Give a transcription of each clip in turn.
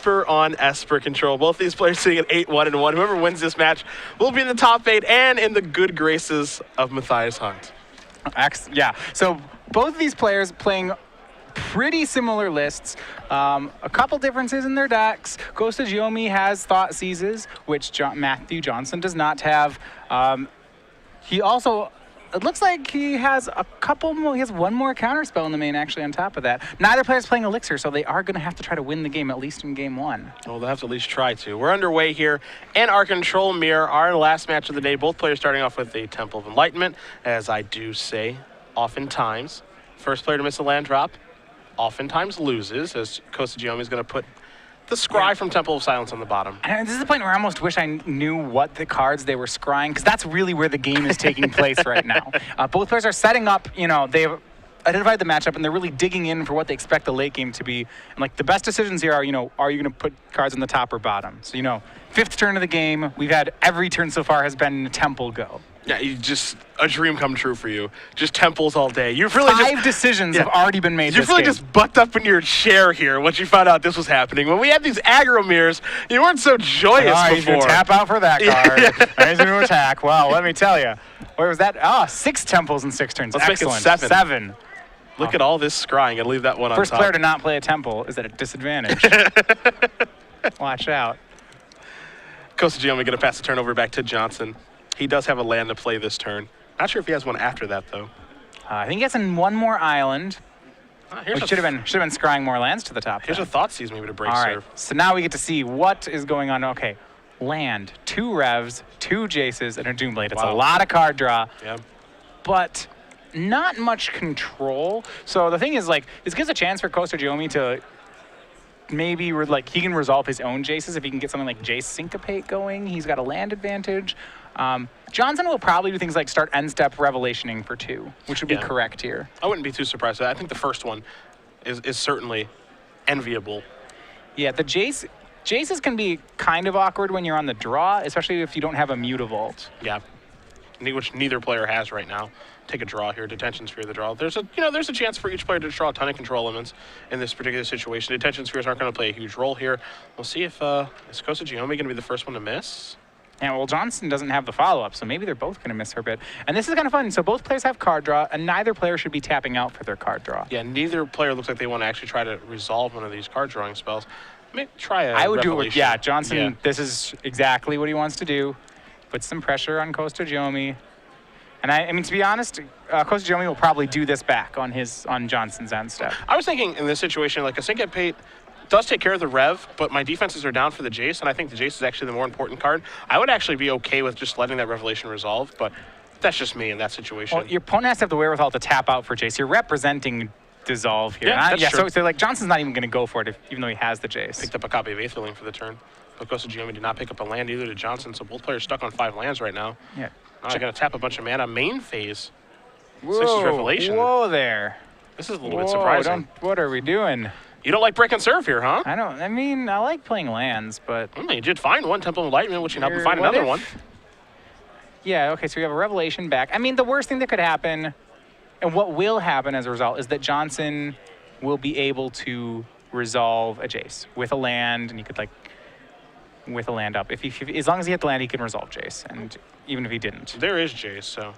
Esper on Esper control. Both these players sitting at 8-1 and 1. Whoever wins this match will be in the top 8 and in the good graces of Matthias Hunt. Yeah, so both of these players playing pretty similar lists. A couple differences in their decks. Costa-Giomi has Thought Seizes, which Matthew Johnson does not have. He also, it looks like he has a couple more, he has one more counterspell in the main actually on top of that. Neither player's playing Elixir, so they are going to have to try to win the game, at least in game 1. Well, they'll have to at least try to. We're underway here in our control mirror, our last match of the day. Both players starting off with a Temple of Enlightenment, as I do say oftentimes. First player to miss a land drop oftentimes loses, as Costa-Giomi is going to put the scry from Temple of Silence on the bottom. And this is the point where I almost wish I knew what the cards they were scrying, because that's really where the game is taking place right now. Both players are setting up, they've identified the matchup, and they're really digging in for what they expect the late game to be. And like the best decisions here are, are you going to put cards on the top or bottom? So, 5th turn of the game, we've had every turn so far has been Temple go. Yeah, a dream come true for you. Just temples all day. You've really Five decisions have already been made. You've really just bucked up in your chair here once you found out this was happening. When we had these aggro mirrors, you weren't so joyous before. He's going to tap out for that card. He's going to attack. Well, let me tell you. Where was that? 6 temples in 6 turns. Let's Excellent. make it 7. Look at all this scrying. I'd leave that one on top. First player to not play a temple is at a disadvantage. Watch out. Costa-Giomi going to pass the turnover back to Johnson. He does have a land to play this turn. Not sure if he has one after that, though. I think he has one more island. Which should have been scrying more lands to the top. Here's a Thought Seize maybe to break serve. All right, so now we get to see what is going on. Okay, land, 2 Revs, 2 Jaces, and a Doomblade. It's a lot of card draw. Yeah. But not much control. So the thing is, this gives a chance for Costa-Giomi to maybe, he can resolve his own Jaces if he can get something like Jace Syncopate going. He's got a land advantage. Johnson will probably do things like start end-step Revelationing for 2, which would be correct here. I wouldn't be too surprised. I think the first one is certainly enviable. Yeah, the Jaces can be kind of awkward when you're on the draw, especially if you don't have a Mutavault. Yeah, which neither player has right now. Take a draw here. Detention Sphere, the draw. There's a chance for each player to draw a ton of control elements in this particular situation. Detention Spheres aren't going to play a huge role here. We'll see if is Costa-Giomi going to be the first one to miss. And well, Johnson doesn't have the follow-up, so maybe they're both going to miss her bit. And this is kind of fun. So both players have card draw, and neither player should be tapping out for their card draw. Yeah, neither player looks like they want to actually try to resolve one of these card drawing spells. Maybe try a I would Revelation. do it. Yeah, Johnson, This is exactly what he wants to do. Put some pressure on Costa-Giomi. And I mean, to be honest, Costa-Giomi will probably do this back on Johnson's end step. I was thinking in this situation, like a Syncopate does take care of the Rev, but my defenses are down for the Jace, and I think the Jace is actually the more important card. I would actually be okay with just letting that Revelation resolve, but that's just me in that situation. Well, your opponent has to have the wherewithal to tap out for Jace. You're representing Dissolve here. Yeah, that's true. So like Johnson's not even going to go for it, even though he has the Jace. Picked up a copy of Aetherling for the turn. But Costa-Giomi did not pick up a land either to Johnson, so both players stuck on 5 lands right now. Yeah. Now they're going to tap a bunch of mana. Main phase. Whoa, 6 Revelation. Whoa there. This is a little bit surprising. What are we doing? You don't like break and serve here, huh? I like playing lands, but... You did find one, Temple of Enlightenment, which you can help him find another one. Yeah, okay, so we have a Revelation back. I mean, the worst thing that could happen, and what will happen as a result, is that Johnson will be able to resolve a Jace with a land, and he could, with a land up. As long as he hit the land, he can resolve Jace, and even if he didn't. There is Jace, so...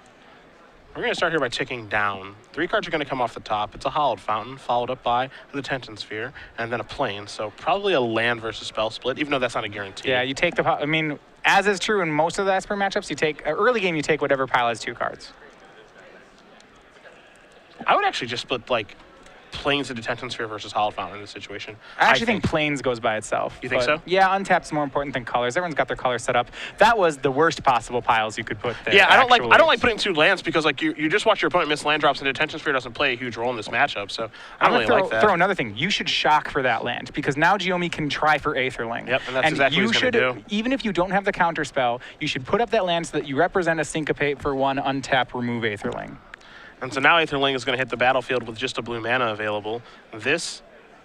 We're going to start here by ticking down. 3 cards are going to come off the top. It's a Hallowed Fountain, followed up by the Detention Sphere, and then a Plane. So probably a land versus spell split, even though that's not a guarantee. Yeah, you take as is true in most of the Esper matchups, early game, you take whatever pile has 2 cards. I would actually just split, Plains of Detention Sphere versus Hallowed Fountain in this situation. I actually think Plains goes by itself. You think so? Yeah, untapped's more important than colors. Everyone's got their colors set up. That was the worst possible piles you could put there. Yeah, I don't like putting 2 lands because you just watch your opponent miss land drops, and Detention Sphere doesn't play a huge role in this matchup. So I don't really like that. Throw another thing. You should shock for that land because now Giomi can try for Aetherling. Yep, and that's exactly what he's going to do. Even if you don't have the counter spell, you should put up that land so that you represent a Syncopate for 1, untap, remove Aetherling. And so now Aetherling is going to hit the battlefield with just a blue mana available. This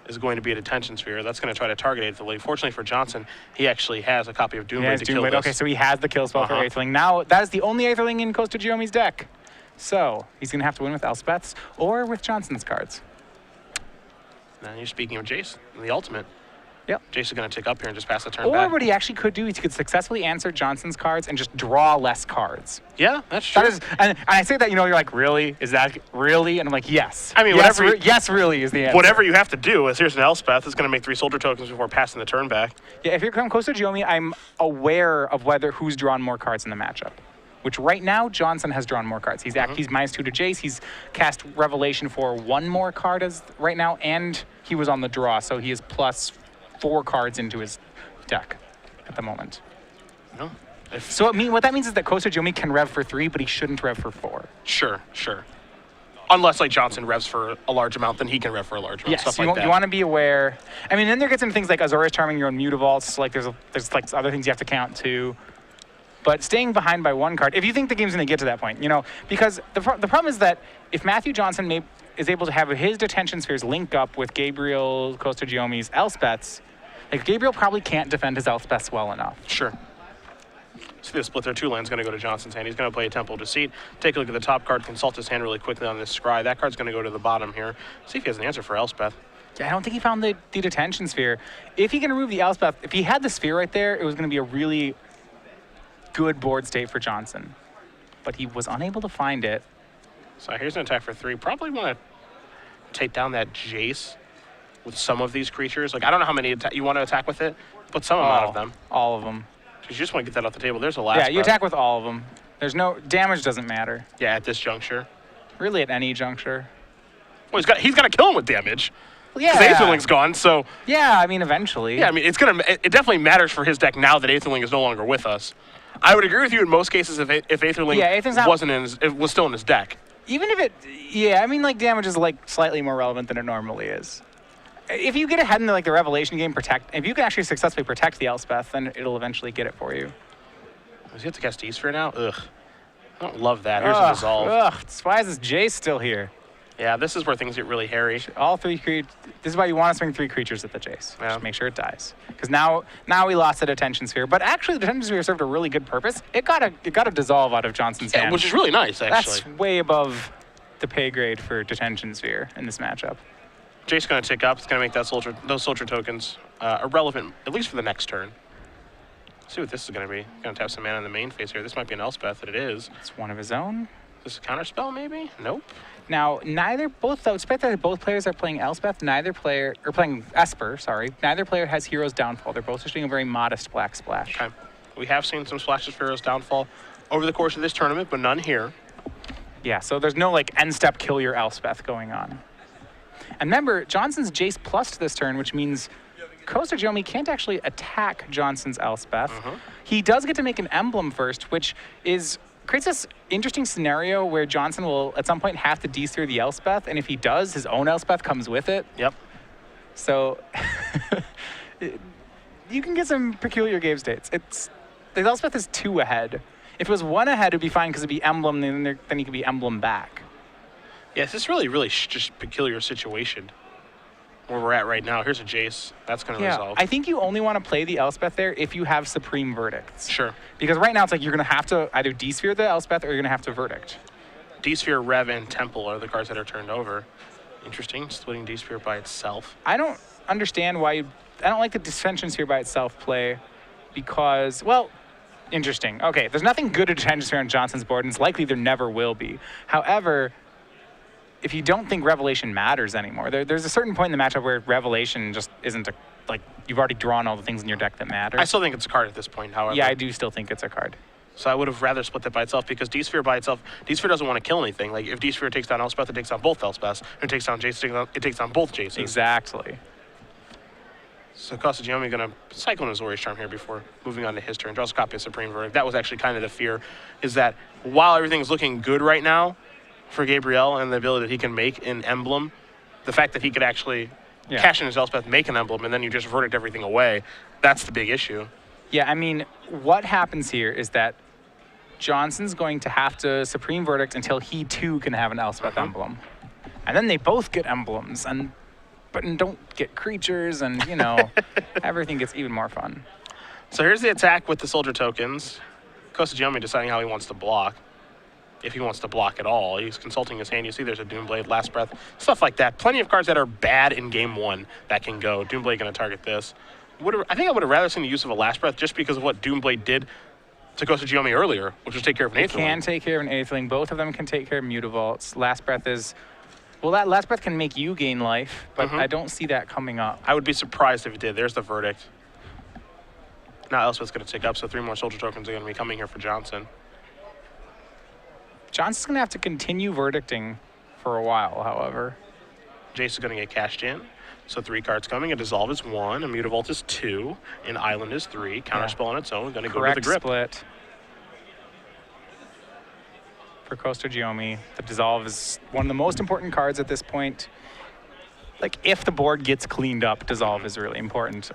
is going to be a Detention Sphere. That's going to try to target Aetherling. Fortunately for Johnson, he actually has a copy of Doomblade to kill this. Okay, so he has the kill spell for Aetherling. Now, that is the only Aetherling in Costa-Giomi's deck. So he's going to have to win with Elspeth's or with Johnson's cards. Now you're speaking of Jace, the ultimate. Yep. Jace is going to take up here and just pass the turn Or back. what he actually could do is he could successfully answer Johnson's cards and just draw less cards. Yeah, that's true. That is, and I say that, you're like, really? Is that really? And I'm like, yes. I mean, yes, whatever. Yes, really is the answer. Whatever you have to do is here's an Elspeth. It's going to make 3 soldier tokens before passing the turn back. Yeah, if you're from Costa-Giomi, I'm aware of who's drawn more cards in the matchup. Which right now, Johnson has drawn more cards. He's he's -2 to Jace. He's cast Revelation for 1 more card as right now, and he was on the draw, so he is +4 cards into his deck at the moment. No. So what that means is that Costa-Giomi can rev for 3, but he shouldn't rev for 4. Sure. Unless like Johnson revs for a large amount, then he can rev for a large amount. Yes, Stuff like that. you want to be aware. I mean, then there gets into things like Azorius Charming your own Mutavaults. Like there's like other things you have to count too. But staying behind by 1 card, if you think the game's going to get to that point, because the problem is that if Matthew Johnson is able to have his detention spheres link up with Gabriel Costa-Giomi's Elspeths, like Gabriel probably can't defend his Elspeths well enough. Sure. See the split there. 2 lands going to go to Johnson's hand. He's going to play a Temple of Deceit. Take a look at the top card. Consult his hand really quickly on this scry. That card's going to go to the bottom here. See if he has an answer for Elspeth. Yeah, I don't think he found the detention sphere. If he can remove the Elspeth, if he had the sphere right there, it was going to be a really good board state for Johnson. But he was unable to find it. So here's an attack for 3. Probably want to take down that Jace with some of these creatures. Like, I don't know how many you want to attack with it, but some amount of them. All of them. Because you just want to get that off the table. There's a last Yeah, you breath. attack with all of them. There's no damage doesn't matter. Yeah, at this juncture. Really at any juncture. Well, he's got to kill him with damage. Well, yeah. Because Aetherling's gone, so... Yeah, I mean, eventually. Yeah, I mean, it definitely matters for his deck now that Aetherling is no longer with us. I would agree with you in most cases if Aetherling was still in his deck. Even if it... Yeah, I mean, like, damage is, like, slightly more relevant than it normally is. If you get ahead in, like, the Revelation game, if you can actually successfully protect the Elspeth, then it'll eventually get it for you. Does he have to cast D-Sphere now? Ugh. I don't love that. Here's a Dissolve. Ugh, why is this Jace still here? Yeah, this is where things get really hairy. All 3 creatures. This is why you want to swing 3 creatures at the Jace. Yeah. Just make sure it dies. Because now we lost the detention sphere. But actually, the detention sphere served a really good purpose. It got a dissolve out of Johnson's hand. Which is really nice, actually. That's way above the pay grade for detention sphere in this matchup. Jace's going to tick up. It's going to make those soldier tokens irrelevant, at least for the next turn. Let's see what this is going to be. Going to tap some mana in the main phase here. This might be an Elspeth, that it is. It's one of his own. Is this a counterspell, maybe? Nope. Now, despite that both players are playing Elspeth, playing Esper, sorry. Neither player has Hero's Downfall. They're both just doing a very modest black splash. Okay. We have seen some splashes for Hero's Downfall over the course of this tournament, but none here. Yeah, so there's no, like, end-step kill your Elspeth going on. And remember, Johnson's Jace plus this turn, which means Costa-Giomi can't actually attack Johnson's Elspeth. He does get to make an emblem first, which creates this interesting scenario where Johnson will at some point have to D-sphere the Elspeth, and if he does, his own Elspeth comes with it. Yep. So you can get some peculiar game states. The Elspeth is 2 ahead. If it was 1 ahead, it'd be fine because it'd be emblem, then he could be emblem back. Yeah, this is really just a peculiar situation where we're at right now. Here's a Jace. That's going to resolve. I think you only want to play the Elspeth there if you have Supreme Verdicts. Sure. Because right now it's like you're going to have to either D-sphere the Elspeth or you're going to have to Verdict. D-Sphere, Rev, and Temple are the cards that are turned over. Interesting, splitting D-Sphere by itself. I don't understand why I don't like the Detention Sphere by itself play because, well, interesting. Okay, there's nothing good at Detention Sphere on Johnson's board, and it's likely there never will be. However, if you don't think Revelation matters anymore, there's a certain point in the matchup where Revelation just isn't you've already drawn all the things in your deck that matter. I still think it's a card at this point, however. Yeah, I do still think it's a card. So I would have rather split that by itself because D-Sphere by itself, D-Sphere doesn't want to kill anything. Like if D-Sphere takes down Elspeth, it takes down both Elspeths. If it takes down Jace, it takes down both Jaces. Exactly. So Costa-Giomi going to cycle an Azorius Charm here before moving on to his turn. Draws a copy of Supreme Verdict. That was actually kind of the fear, is that while everything's looking good right now for Gabriel and the ability that he can make an emblem, the fact that he could actually cash in his Elspeth, make an emblem, and then you just verdict everything away, that's the big issue. Yeah, I mean, what happens here is that Johnson's going to have to Supreme Verdict until he too can have an Elspeth emblem. And then they both get emblems, but don't get creatures, and, everything gets even more fun. So here's the attack with the soldier tokens. Costa-Giomi deciding how he wants to block. If he wants to block at all. He's consulting his hand. You see there's a Doomblade, Last Breath, stuff like that. Plenty of cards that are bad in game 1 that can go. Doomblade going to target this. I think I would have rather seen the use of a Last Breath just because of what Doomblade did to Costa-Giomi earlier, which was take care of an Aetherling. Can take care of an Aetherling. Both of them can take care of Mutavaults. Last Breath is... Well, that Last Breath can make you gain life, but I don't see that coming up. I would be surprised if it did. There's the verdict. Now Elspeth's going to take up, so 3 more soldier tokens are going to be coming here for Johnson. Johnson's going to have to continue verdicting for a while, however. Jace is going to get cashed in. So 3 cards coming. A Dissolve is 1, a Mutavault is 2, an Island is 3. Counterspell on its own. Going to go to the grip. Split for Costa-Giomi. The Dissolve is one of the most important cards at this point. Like, if the board gets cleaned up, Dissolve is really important.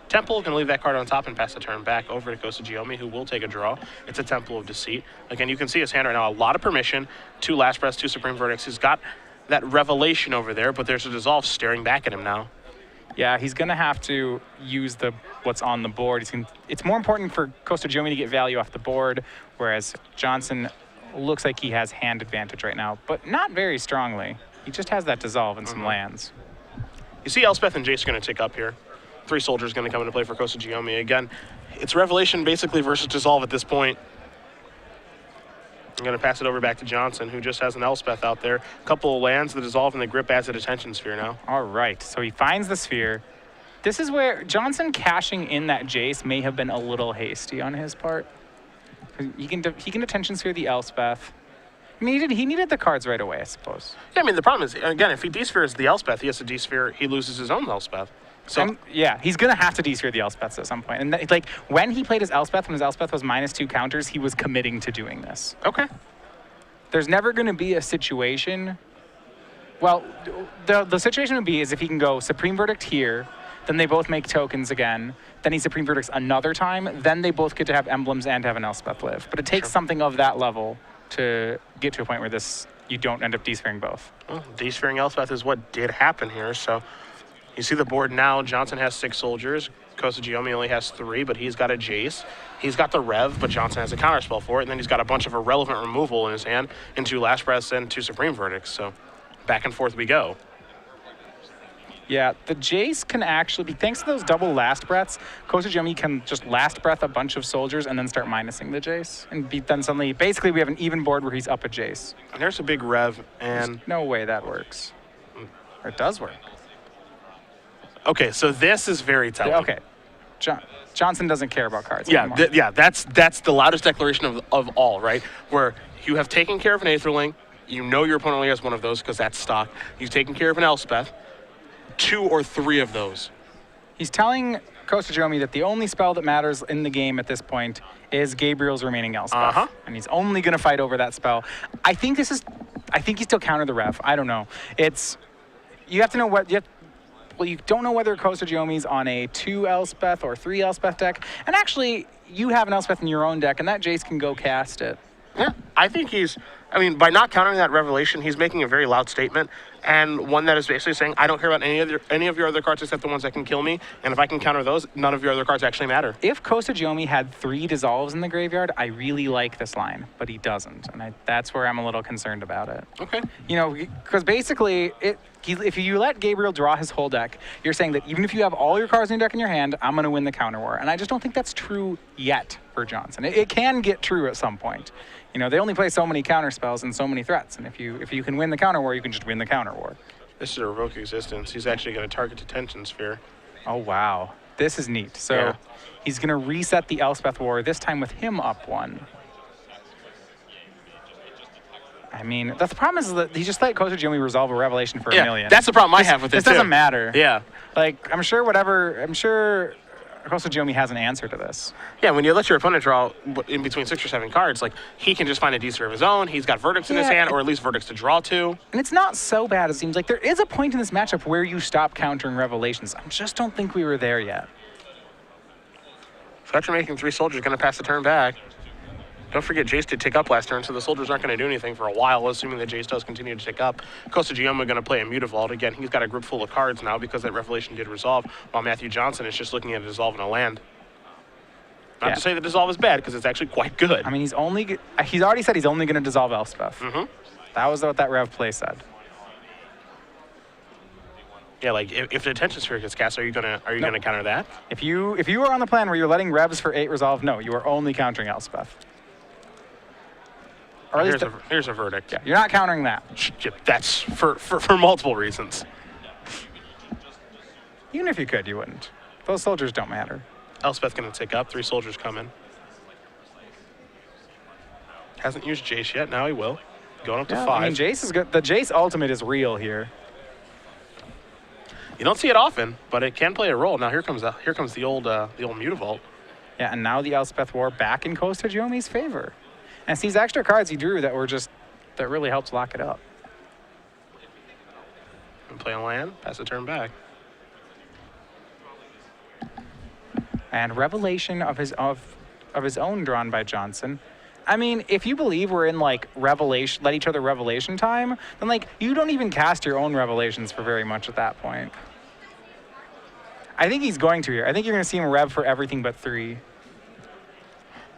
Temple can leave that card on top and pass the turn back over to Costa-Giomi, who will take a draw. It's a Temple of Deceit. Again, you can see his hand right now. A lot of permission. 2 Last Breaths, 2 Supreme Verdicts. He's got that Revelation over there, but there's a Dissolve staring back at him now. Yeah, he's going to have to use what's on the board. It's more important for Costa-Giomi to get value off the board, whereas Johnson looks like he has hand advantage right now, but not very strongly. He just has that Dissolve and some lands. You see Elspeth and Jace are going to take up here. 3 soldiers going to come into play for Costa-Giomi. Again, it's Revelation basically versus Dissolve at this point. I'm going to pass it over back to Johnson, who just has an Elspeth out there. A couple of lands, the Dissolve, and the grip adds a Detention Sphere now. All right, so he finds the Sphere. This is where Johnson cashing in that Jace may have been a little hasty on his part. He can Detention Sphere the Elspeth. I mean, he needed the cards right away, I suppose. Yeah, I mean, the problem is, again, if he D-Spheres the Elspeth, he has to D-Sphere, he loses his own Elspeth. So yeah, he's going to have to D-Sphere the Elspeths at some point. And like, when he played his Elspeth, when his Elspeth was -2 counters, he was committing to doing this. Okay. There's never going to be a situation... Well, the situation would be is if he can go Supreme Verdict here, then they both make tokens again, then he Supreme Verdicts another time, then they both get to have emblems and have an Elspeth live. But it takes something of that level to get to a point where you don't end up D-Sphering both. Well, D-Sphering Elspeth is what did happen here, so... You see the board now. Johnson has 6 soldiers. Costa-Giomi only has 3, but he's got a Jace. He's got the Rev, but Johnson has a counterspell for it. And then he's got a bunch of irrelevant removal in his hand, and 2 Last Breaths and 2 Supreme Verdicts. So back and forth we go. Yeah, the Jace can actually be, thanks to those double Last Breaths, Costa-Giomi can just Last Breath a bunch of soldiers and then start minusing the Jace. And then suddenly, basically we have an even board where he's up a Jace. And there's a big Rev, and... There's no way that works. Or it does work. Okay, so this is very telling. Okay, Johnson doesn't care about cards anymore. That's the loudest declaration of all, right? Where you have taken care of an Aetherling, you know your opponent only has 1 of those because that's stock. You've taken care of an Elspeth, 2 or 3 of those. He's telling Costa-Giomi that the only spell that matters in the game at this point is Gabriel's remaining Elspeth. And he's only going to fight over that spell. I think he still countered the Rev. I don't know. You have to know what... Well, you don't know whether Costa-Giomi's on a 2 Elspeth or 3 Elspeth deck. And actually, you have an Elspeth in your own deck, and that Jace can go cast it. Yeah, I think by not countering that Revelation, he's making a very loud statement, and one that is basically saying, I don't care about any of your other cards except the ones that can kill me, and if I can counter those, none of your other cards actually matter. If Costa-Giomi had 3 Dissolves in the graveyard, I really like this line, but he doesn't, and that's where I'm a little concerned about it. Okay. You know, because basically, if you let Gabriel draw his whole deck, you're saying that even if you have all your cards in your deck in your hand, I'm going to win the counter war, and I just don't think that's true yet for Johnson. It can get true at some point. You know, they only play so many counter spells and so many threats, and if you can win the counter war, you can just win the counter war. This is a Revoke Existence. He's actually going to target Detention Sphere. Oh, wow. This is neat. So he's going to reset the Elspeth war, this time with him up 1. I mean, the problem is that he just let Costa-Giomi resolve a Revelation for $1 million. That's the problem I have with this. This doesn't matter. Yeah. Like, I'm sure Costa-Giomi has an answer to this. Yeah, when you let your opponent draw in between 6 or 7 cards, like, he can just find a D-Sphere of his own. He's got Verdicts in his hand, or at least Verdicts to draw to. And it's not so bad, it seems like. There is a point in this matchup where you stop countering Revelations. I just don't think we were there yet. So after making 3 soldiers, going to pass the turn back. Don't forget, Jace did take up last turn, so the soldiers aren't going to do anything for a while, assuming that Jace does continue to take up. Costa-Giomi going to play a Mutavault. Again, he's got a grip full of cards now because that Revelation did resolve, while Matthew Johnson is just looking at a Dissolve in a land. Not to say that Dissolve is bad, because it's actually quite good. I mean, he's already said he's only going to Dissolve Elspeth. That was what that Rev play said. Yeah, like if the attention sphere gets cast, are you gonna counter that? If you are on the plan where you're letting Revs for 8 resolve, no, you are only countering Elspeth. Or at least Here's a verdict. yeah, you're not countering that. That's for multiple reasons. Even if you could, you wouldn't. Those soldiers don't matter. Elspeth gonna tick up. 3 soldiers coming. Hasn't used Jace yet. Now he will. Going up to 5. I mean, Jace is good. The Jace ultimate is real here. You don't see it often, but it can play a role. Now here comes the old Mutavault. Yeah, and now the Elspeth War back in Costa-Giomi's favor. And it's these extra cards he drew that really helps lock it up. And play on land, pass the turn back. And Revelation of his own drawn by Johnson. I mean, if you believe we're in like Revelation, let each other Revelation time, then like you don't even cast your own Revelations for very much at that point. I think he's going to here. I think you're going to see him rev for everything but 3.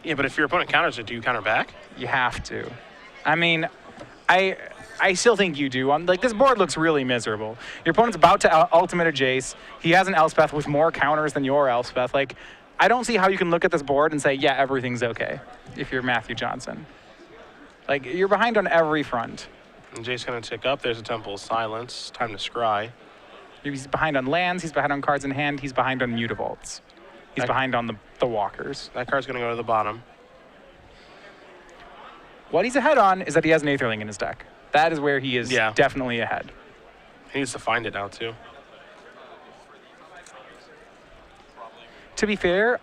Yeah, but if your opponent counters it, do you counter back? You have to. I mean, I still think you do. Like, this board looks really miserable. Your opponent's about to ultimate a Jace. He has an Elspeth with more counters than your Elspeth. Like, I don't see how you can look at this board and say, yeah, everything's okay if you're Matthew Johnson. Like, you're behind on every front. And Jace's going to tick up. There's a Temple of Silence. Time to scry. He's behind on lands. He's behind on cards in hand. He's behind on Mutavaults. He's behind on the walkers. That card's going to go to the bottom. What he's ahead on is that he has an Aetherling in his deck. That is where he is definitely ahead. He needs to find it now, too. To be fair,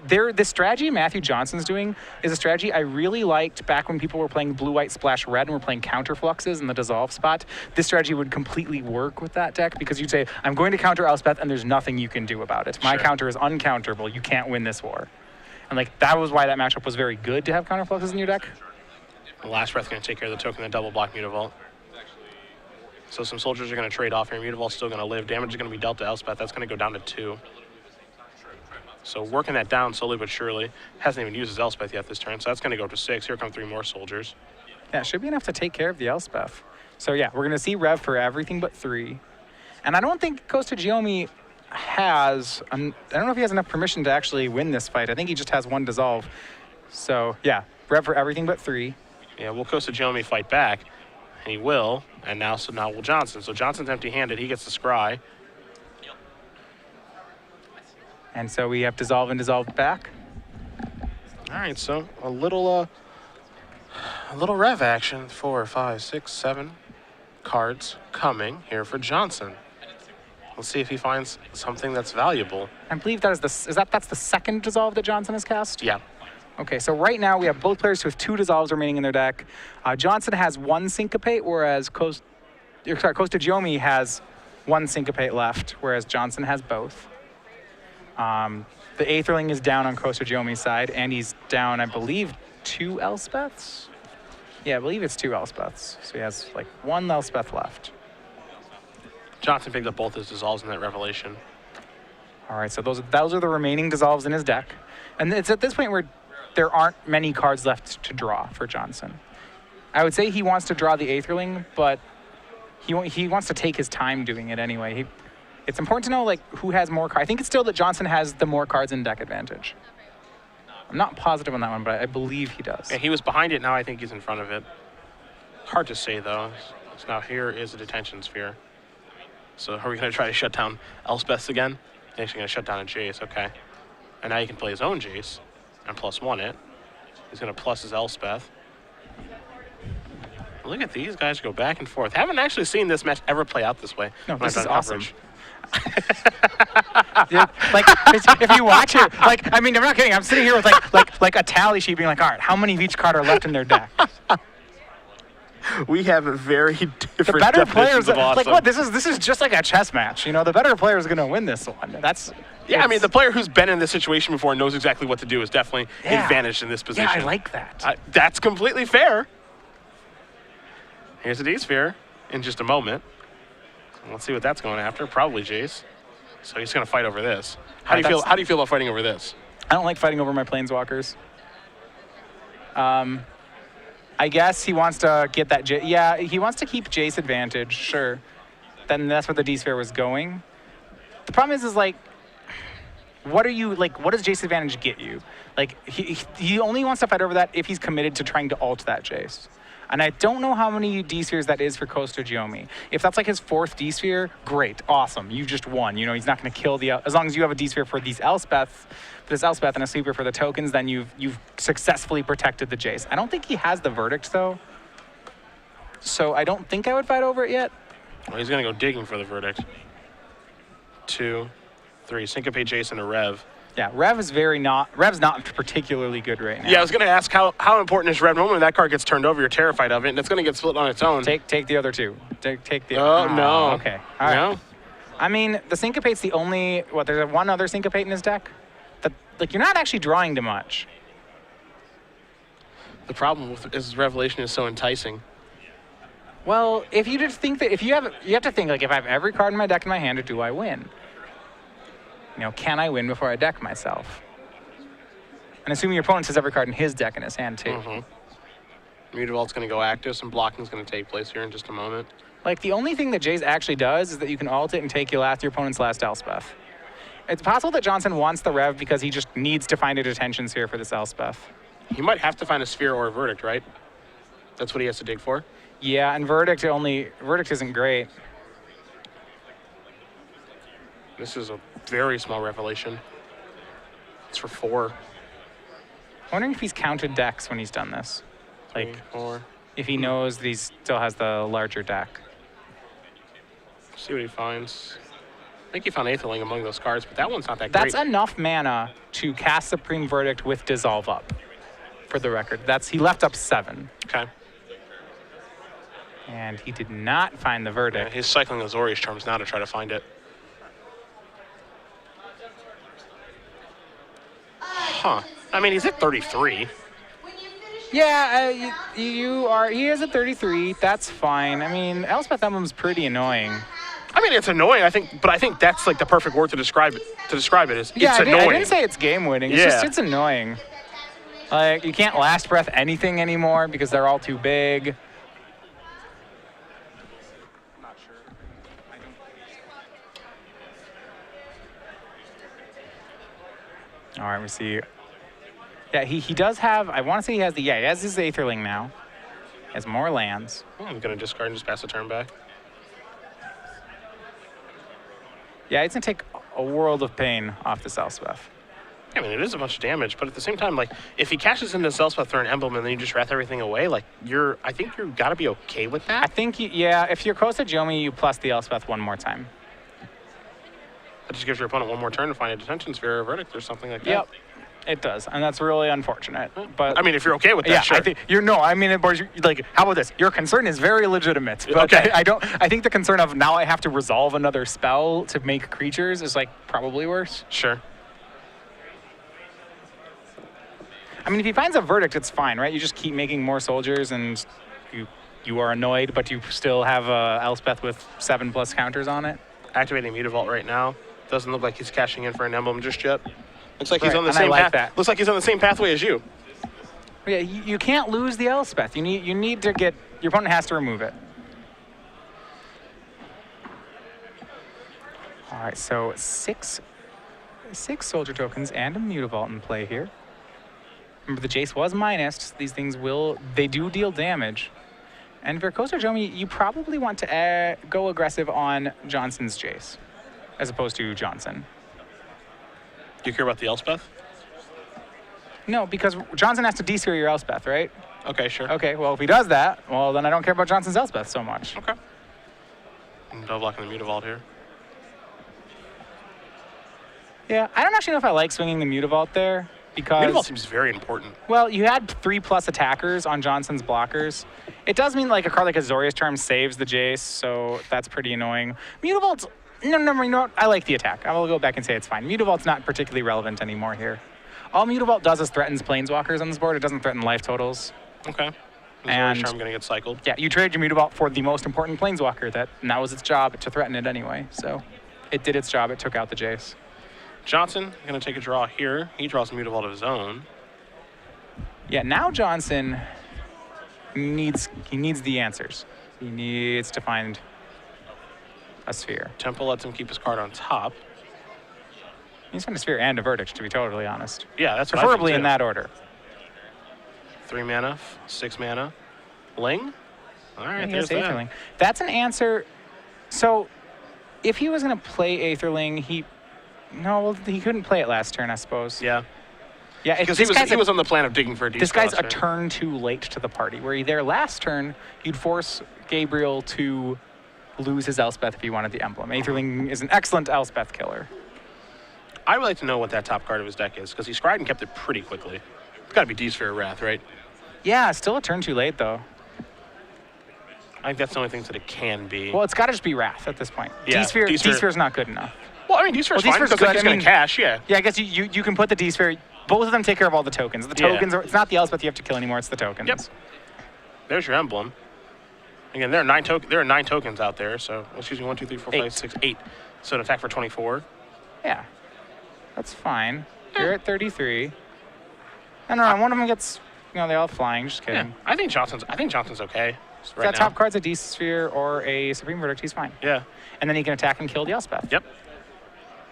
this strategy Matthew Johnson's doing is a strategy I really liked back when people were playing blue-white splash red and were playing counter fluxes in the dissolve spot. This strategy would completely work with that deck because you'd say, I'm going to counter Elspeth and there's nothing you can do about it. My counter is uncounterable. You can't win this war. And like that was why that matchup was very good to have counter fluxes in your deck. The Last Breath going to take care of the token, the double block Mutavault. So some soldiers are going to trade off here. Mutavault's still going to live. Damage is going to be dealt to Elspeth. That's going to go down to 2. So working that down slowly but surely. Hasn't even used his Elspeth yet this turn, so that's going to go up to 6. Here come 3 more soldiers. Yeah, it should be enough to take care of the Elspeth. So yeah, we're going to see rev for everything but 3. And I don't think Costa-Giomi has, I don't know if he has enough permission to actually win this fight. I think he just has 1 dissolve. So yeah, rev for everything but 3. Yeah, will Costa-Giomi fight back? And he will. And now will Johnson. So Johnson's empty-handed. He gets the scry. And so we have dissolve and dissolve back. All right, so a little rev action. 4, 5, 6, 7 cards coming here for Johnson. Let's see if he finds something that's valuable. I believe that's the second dissolve that Johnson has cast? Yeah. Okay, so right now we have both players with 2 dissolves remaining in their deck. Johnson has 1 syncopate, whereas Costa-Giomi has 1 syncopate left, whereas Johnson has both. The Aetherling is down on Costa-Giomi's side, and he's down, I believe, 2 Elspeths? Yeah, I believe it's 2 Elspeths. So he has like 1 Elspeth left. Johnson picked up both his dissolves in that Revelation. All right, so those are the remaining dissolves in his deck. And it's at this point where there aren't many cards left to draw for Johnson. I would say he wants to draw the Aetherling, but he wants to take his time doing it anyway. It's important to know like who has more cards. I think it's still that Johnson has the more cards in deck advantage. I'm not positive on that one, but I believe he does. Yeah, he was behind it. Now I think he's in front of it. Hard to say, though. So now here is the detention sphere. So are we going to try to shut down Elspeth again? He's actually going to shut down a Jace. Okay. And now he can play his own Jace and +1 it. He's going to plus his Elspeth. Look at these guys go back and forth. Haven't actually seen this match ever play out this way. No, this is awesome. Yeah, like if you watch it, like I mean, I'm not kidding. I'm sitting here with like a tally sheet, being like, all right, how many of each card are left in their deck? We have a very different. The better players, of awesome. like what? This is just like a chess match. You know, the better player is going to win this one. Yeah, I mean, the player who's been in this situation before and knows exactly what to do is definitely advantaged in this position. Yeah, I like that. That's completely fair. Here's the D-Sphere in just a moment. Let's see what that's going after. Probably Jace. So he's going to fight over this. How do you feel? How do you feel about fighting over this? I don't like fighting over my planeswalkers. I guess he wants to get that. Yeah, he wants to keep Jace advantage. Sure, then that's where the D-sphere was going. The problem is like, what are you, like, what does Jace advantage get you? Like, he only wants to fight over that if he's committed to trying to ult that Jace. And I don't know how many D-spheres that is for Costa-Giomi. If that's like his 4th D-sphere, great, awesome, you just won. You know, he's not going to kill the, as long as you have a D-sphere for these Elspeth, this Elspeth and a sweeper for the tokens, then you've successfully protected the Jace. I don't think he has the verdict though. So I don't think I would fight over it yet. Well, he's going to go digging for the verdict. 2, 3, syncopate Jace into Rev. Yeah, Rev's not particularly good right now. Yeah, I was going to ask how important is Rev. Normally when that card gets turned over, you're terrified of it, and it's going to get split on its own. Take the other 2. Take the. Oh, no. Okay. All right. No. I mean, the syncopate's the only. What? There's one other syncopate in his deck. That, like, you're not actually drawing too much. The problem with is Revelation is so enticing. Well, if you just think that you have to think like, if I have every card in my deck in my hand, do I win? You know, can I win before I deck myself? And assuming your opponent has every card in his deck in his hand too. Mutavault's going to go active. Some blocking's going to take place here in just a moment. Like, the only thing that Jace actually does is that you can ult it and take your opponent's last Elspeth. It's possible that Johnson wants the Rev because he just needs to find a detention sphere for this Elspeth. He might have to find a sphere or a verdict, right? That's what he has to dig for? Yeah, and verdict isn't great. This is a very small Revelation. It's for 4. I'm wondering if he's counted decks when he's done this. 3, Like, 4. if he knows that he still has the larger deck. See what he finds. I think he found Aetherling among those cards, but that one's not that That's great. enough mana to cast Supreme Verdict with Dissolve Up, for the record. He left up 7. Okay. And he did not find the verdict. Yeah, he's cycling Azorius Charms now to try to find it. Huh. I mean, he's at 33. Yeah, he is at 33. That's fine. I mean, Elspeth Emblem's pretty annoying. I mean, it's annoying. I think that's like the perfect word to describe it. Is Yeah, it's annoying. I didn't say it's game winning. It's annoying. Like, you can't last breath anything anymore because they're all too big. I'm not sure. All right, we see. Yeah, he does have. I want to say he has he has his Aetherling now. He has more lands. I'm gonna discard and just pass the turn back. Yeah, it's gonna take a world of pain off this Elspeth. I mean, it is a bunch of damage, but at the same time, like, if he cashes into Elspeth for an emblem and then you just wrath everything away, like, I think you've got to be okay with that. I think, if you're Costa-Giomi, you plus the Elspeth one more time. That just gives your opponent one more turn to find a detention sphere or a verdict or something like that. Yep, it does, and that's really unfortunate. But I mean, if you're okay with that, yeah, sure. I think like, how about this? Your concern is very legitimate, but Okay. I think the concern of now I have to resolve another spell to make creatures is like probably worse. Sure. I mean, if he finds a verdict, it's fine, right? You just keep making more soldiers, and you are annoyed, but you still have Elspeth with 7+ counters on it. Activating Mutavault right now. Doesn't look like he's cashing in for an emblem just yet. Looks like he's on the and same I like path. that. Looks like he's on the same pathway as you. Yeah, you can't lose the Elspeth. You need to get, your opponent has to remove it. All right, so six soldier tokens and a Mutavault in play here. Remember, the Jace was minused. These things they do deal damage. And for Costa-Giomi, you probably want to go aggressive on Johnson's Jace, as opposed to Johnson. Do you care about the Elspeth? No, because Johnson has to D-sphere your Elspeth, right? Okay, sure. Okay, well, if he does that, well, then I don't care about Johnson's Elspeth so much. Okay. I'm double blocking the Mutavault here. Yeah, I don't actually know if I like swinging the Mutavault there, because... Mutavault seems very important. Well, you had 3+ attackers on Johnson's blockers. It does mean like a card like Azorius Charm saves the Jace, so that's pretty annoying. Mutavault's... No, you know what? I like the attack. I will go back and say it's fine. Mutavault's not particularly relevant anymore here. All Mutavault does is threatens Planeswalkers on this board. It doesn't threaten life totals. Okay. And Charm going to get cycled. Yeah, you trade your Mutavault for the most important Planeswalker, and that was its job, to threaten it anyway. So it did its job. It took out the Jace. Johnson going to take a draw here. He draws a Mutavault of his own. Yeah, now Johnson needs the answers. He needs to find a sphere. Temple lets him keep his card on top. He's got a sphere and a verdict, to be totally honest. Yeah, that's what I think, Preferably in too. that order. 3 mana, 6 mana. Ling? All right, there's that. Aetherling. That's an answer. So, if he was going to play Aetherling, he couldn't play it last turn, I suppose. Yeah. Yeah, Because he was on the plan of digging for a This guy's a turn. turn too late to the party. Where he there last turn, you'd force Gabriel to lose his Elspeth if he wanted the emblem. Aetherling is an excellent Elspeth killer. I would like to know what that top card of his deck is, because he scryed and kept it pretty quickly. It's got to be D-Sphere Wrath, right? Yeah, still a turn too late, though. I think that's the only thing that it can be. Well, it's got to just be Wrath at this point. Yeah, D-Sphere's not good enough. Well, I mean, D-Sphere's fine, D-Sphere's because good. he's going to cash, yeah. Yeah, I guess you can put the D-Sphere. Both of them take care of all the tokens. The tokens are, it's not the Elspeth you have to kill anymore, it's the tokens. Yep. There's your emblem. Again, there are 9 tokens out there, so, excuse me, 1, 2, 3, 4, 5, 6, 8. So an attack for 24. Yeah. That's fine. You're at 33. I don't know, one of them gets, they're all flying, just kidding. Yeah, I think Johnson's okay If right that now. top card's a D-Sphere or a Supreme Verdict, he's fine. Yeah. And then he can attack and kill the Elspeth. Yep.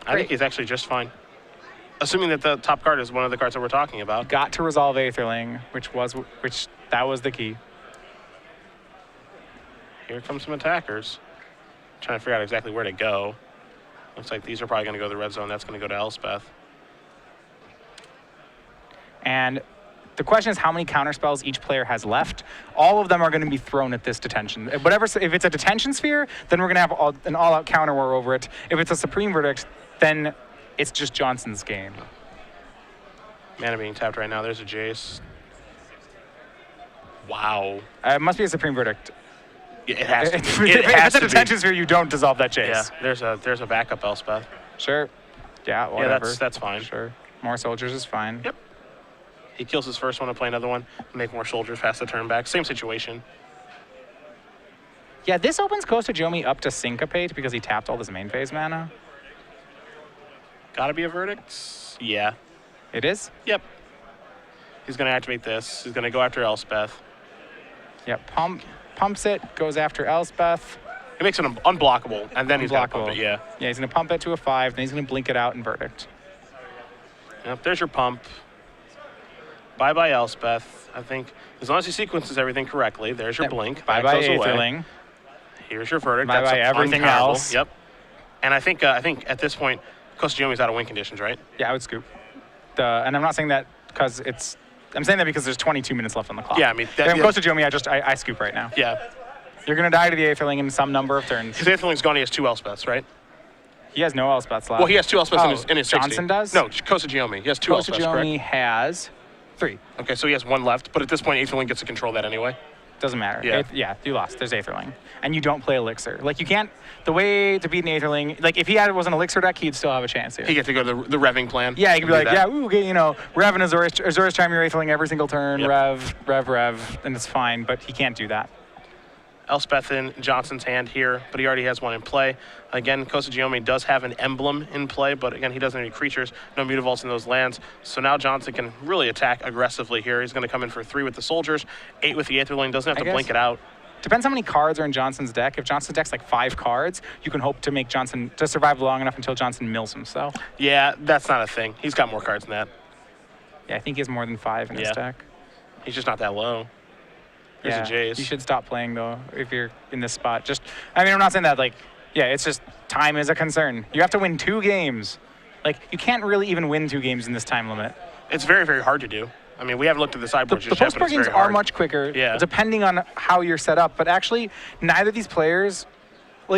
I think he's actually just fine. Assuming that the top card is one of the cards that we're talking about. Got to resolve Aetherling, that was the key. Here comes some attackers. Trying to figure out exactly where to go. Looks like these are probably going to go to the red zone. That's going to go to Elspeth. And the question is how many counterspells each player has left. All of them are going to be thrown at this detention. If it's a detention sphere, then we're going to have an all-out counter war over it. If it's a Supreme Verdict, then it's just Johnson's game. Mana being tapped right now. There's a Jace. Wow. It must be a Supreme Verdict. Yeah, it has to be. If it's a detention sphere, you don't dissolve that chase. Yeah, there's a backup Elspeth. Sure. Yeah, whatever. Yeah, that's fine. Sure. More soldiers is fine. Yep. He kills his first one to play another one, make more soldiers pass the turn back. Same situation. Yeah, this opens Costa-Giomi up to Syncopate because he tapped all his main phase mana. Gotta be a verdict? Yeah. It is? Yep. He's going to activate this. He's going to go after Elspeth. Yep, pumps it, goes after Elspeth. He makes it unblockable, and then he's going to pump it, yeah. Yeah, he's going to pump it to a 5, then he's going to blink it out in Verdict. Yep, there's your pump. Bye-bye Elspeth. I think as long as he sequences everything correctly, there's your blink. Bye-bye That goes away. Aetherling. Here's your verdict. Bye-bye That's everything uncounterable. else. Yep. And I think at this point, Costa-Giomi's out of win conditions, right? Yeah, I would scoop. And I'm not saying that because I'm saying that because there's 22 minutes left on the clock. Yeah, I mean... Costa-Giomi, I scoop right now. Yeah. You're going to die to the Aetherling in some number of turns. His Aetherling's gone, he has 2 Elspeths, right? He has no Elspeths left. Well, he has 2 Elspeths in his 60. Johnson does? No, Costa-Giomi. He has 2 Elspeths, correct? Costa-Giomi has 3. Okay, so he has 1 left, but at this point, Aetherling gets to control that anyway. Doesn't matter. Yeah. You lost. There's Aetherling. And you don't play Elixir. Like, you can't... The way to beat an Aetherling... Like, if he was an Elixir deck, he'd still have a chance here. He gets to go to the revving plan. Yeah, he could be like, Rev and Azorius Chime your Aetherling every single turn, Yep. Rev, and it's fine, but he can't do that. Elspeth in Johnson's hand here, but he already has 1 in play. Again, Costa-Giomi does have an emblem in play, but again, he doesn't have any creatures, no mutavaults in those lands. So now Johnson can really attack aggressively here. He's going to come in for 3 with the soldiers, 8 with the Aetherling, doesn't have to blink it out. Depends how many cards are in Johnson's deck. If Johnson's deck's like 5 cards, you can hope to make Johnson to survive long enough until Johnson mills himself. Yeah, that's not a thing. He's got more cards than that. Yeah, I think he has more than 5 in his deck. He's just not that low. Here's a Jace. You should stop playing, though, if you're in this spot. I'm not saying that, it's just time is a concern. You have to win 2 games. You can't really even win 2 games in this time limit. It's very, very hard to do. I mean, we haven't looked at the sideboard The just yet, but post-board it's games very hard. are much quicker, Yeah. depending on how you're set up. But actually, neither of these players...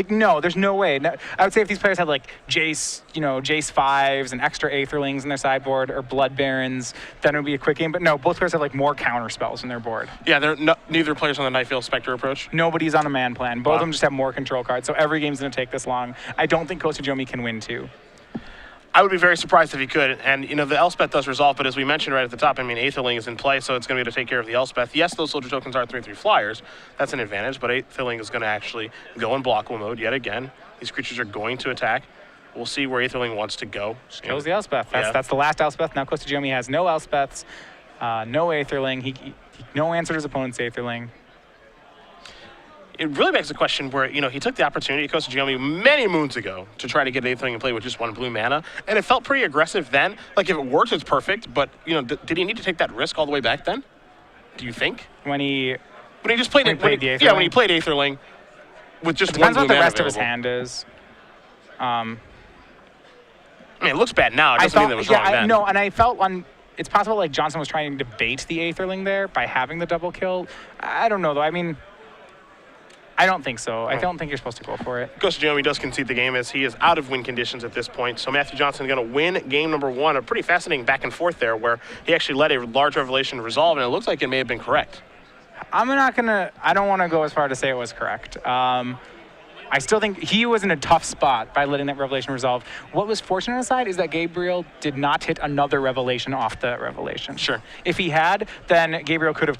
no, there's no way. No, I would say if these players had Jace, Jace 5s and extra Aetherlings in their sideboard or Blood Barons, then it would be a quick game. But no, both players have more counter spells in their board. Yeah, neither player's on the Nightfield Spectre approach. Nobody's on a man plan. Both of them just have more control cards. So every game's going to take this long. I don't think Costa-Giomi can win 2. I would be very surprised if he could. And, the Elspeth does resolve, but as we mentioned right at the top, Aetherling is in play, so it's going to be able to take care of the Elspeth. Yes, those soldier tokens are 3/3 flyers. That's an advantage, but Aetherling is going to actually go in blockable mode yet again. These creatures are going to attack. We'll see where Aetherling wants to go. Kills the Elspeth. That's the last Elspeth. Now Costa-Giomi has no Elspeths, no Aetherling. He no answer to his opponent's Aetherling. it really begs the question where, he took the opportunity at Costa-Giomi many moons ago to try to get anything in play with just one blue mana, and it felt pretty aggressive then. Like, if it works, it's perfect, but, did he need to take that risk all the way back then? Do you think? When he just played the Aetherling? Yeah, when he played Aetherling with just one blue mana. Depends what the rest available. of his hand is. I mean, it looks bad now. It doesn't mean that it was wrong then. No, and I felt it's possible like Johnson was trying to bait the Aetherling there by having the double kill. I don't know, though. I mean, I don't think so. I don't think you're supposed to go for it. Costa-Giomi does concede the game as he is out of win conditions at this point. So Matthew Johnson is going to win game number 1. A pretty fascinating back and forth there where he actually let a large revelation resolve, and it looks like it may have been correct. I don't want to go as far to say it was correct. I still think he was in a tough spot by letting that revelation resolve. What was fortunate aside is that Gabriel did not hit another revelation off the revelation. Sure. If he had, then Gabriel could have